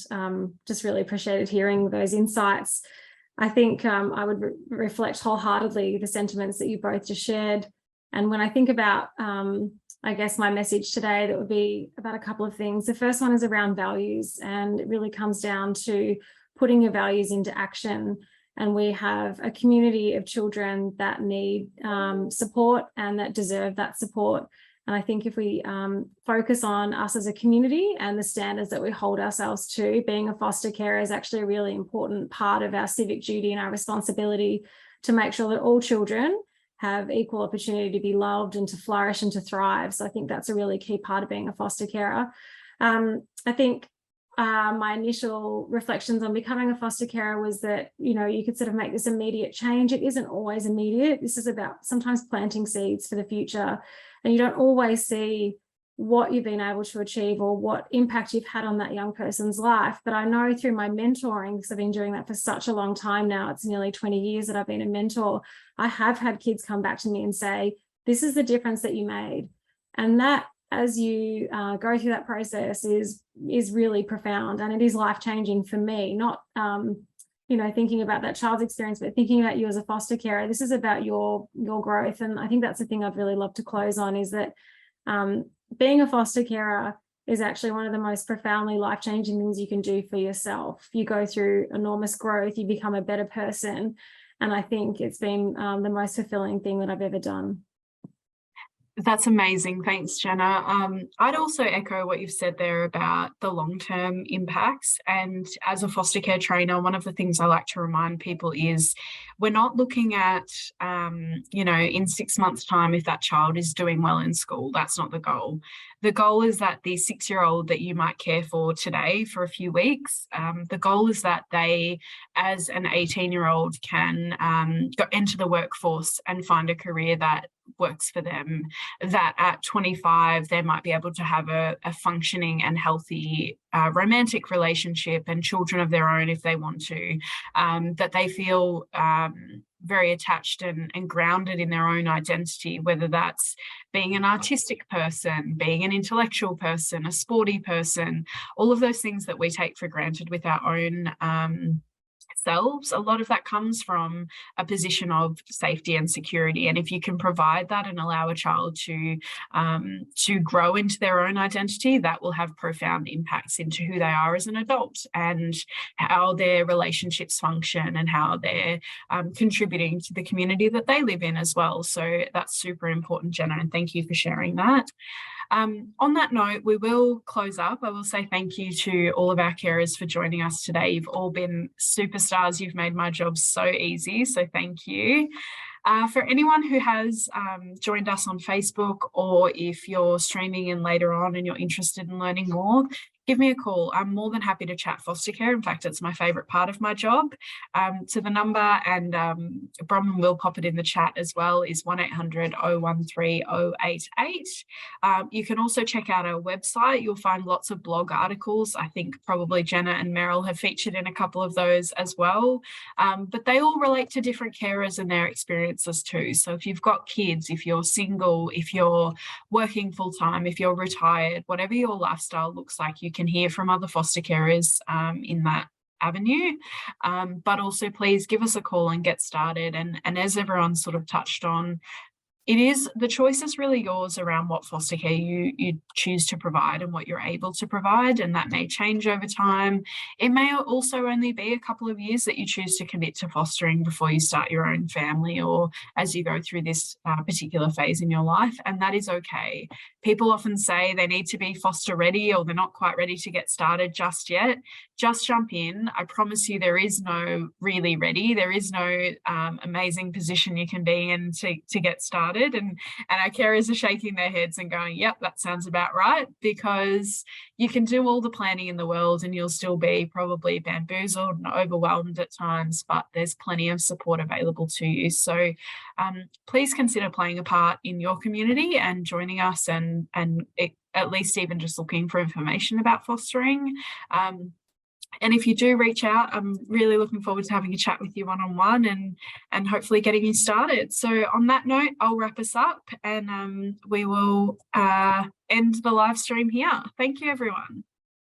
Speaker 2: just really appreciated hearing those insights. I think I would reflect wholeheartedly the sentiments that you both just shared. And when I think about, I guess, my message today, that would be about a couple of things. The first one is around values, and it really comes down to putting your values into action. And we have a community of children that need support and that deserve that support. And I think if we focus on us as a community and the standards that we hold ourselves to, being a foster carer is actually a really important part of our civic duty and our responsibility to make sure that all children have equal opportunity to be loved and to flourish and to thrive. So I think that's a really key part of being a foster carer. I think my initial reflections on becoming a foster carer was that, you know, you could sort of make this immediate change. It isn't always immediate. This is about sometimes planting seeds for the future. And you don't always see what you've been able to achieve or what impact you've had on that young person's life. But I know through my mentoring, because I've been doing that for such a long time now, it's nearly 20 years that I've been a mentor, I have had kids come back to me and say, this is the difference that you made. And that, as you go through that process, is really profound, and it is life-changing for me. Not you know, thinking about that child's experience, but thinking about you as a foster carer. This is about your growth. And I think that's the thing I'd really love to close on, is that being a foster carer is actually one of the most profoundly life-changing things you can do for yourself. You go through enormous growth, you become a better person. And I think it's been the most fulfilling thing that I've ever done.
Speaker 1: That's amazing. Thanks, Jenna. I'd also echo what you've said there about the long-term impacts. And as a foster care trainer, one of the things I like to remind people is we're not looking at, in 6 months' time, if that child is doing well in school. That's not the goal. The goal is that the 6-year-old that you might care for today for a few weeks, the goal is that they, as an 18-year-old, can go into the workforce and find a career that works for them, that at 25 they might be able to have a functioning and healthy romantic relationship and children of their own if they want to, that they feel very attached and grounded in their own identity, whether that's being an artistic person, being an intellectual person, a sporty person, all of those things that we take for granted with our own selves. A lot of that comes from a position of safety and security, and if you can provide that and allow a child to grow into their own identity, that will have profound impacts into who they are as an adult and how their relationships function and how they're contributing to the community that they live in as well. So that's super important, Jenna, and thank you for sharing that. On that note, we will close up. I will say thank you to all of our carers for joining us today. You've all been superstars. You've made my job so easy, so thank you. For anyone who has joined us on Facebook, or if you're streaming in later on and you're interested in learning more, give me a call. I'm more than happy to chat foster care. In fact, it's my favourite part of my job. So the number, and Bronwyn will pop it in the chat as well, is 1800 013 088. You can also check out our website. You'll find lots of blog articles. I think probably Jenna and Meryl have featured in a couple of those as well. But they all relate to different carers and their experiences too. So if you've got kids, if you're single, if you're working full-time, if you're retired, whatever your lifestyle looks like, you can hear from other foster carers in that avenue. But also please give us a call and get started. And as everyone sort of touched on, the choice is really yours around what foster care you choose to provide and what you're able to provide, and that may change over time. It may also only be a couple of years that you choose to commit to fostering before you start your own family, or as you go through this particular phase in your life, and that is okay. People often say they need to be foster ready, or they're not quite ready to get started just yet. Just jump in. I promise you there is no really ready. There is no amazing position you can be in to get started. And our carers are shaking their heads and going, yep, that sounds about right, because you can do all the planning in the world and you'll still be probably bamboozled and overwhelmed at times, but there's plenty of support available to you. So please consider playing a part in your community and joining us, and at least even just looking for information about fostering. And if you do reach out, I'm really looking forward to having a chat with you one-on-one and hopefully getting you started. So on that note, I'll wrap us up, and we will end the live stream here. Thank you, everyone.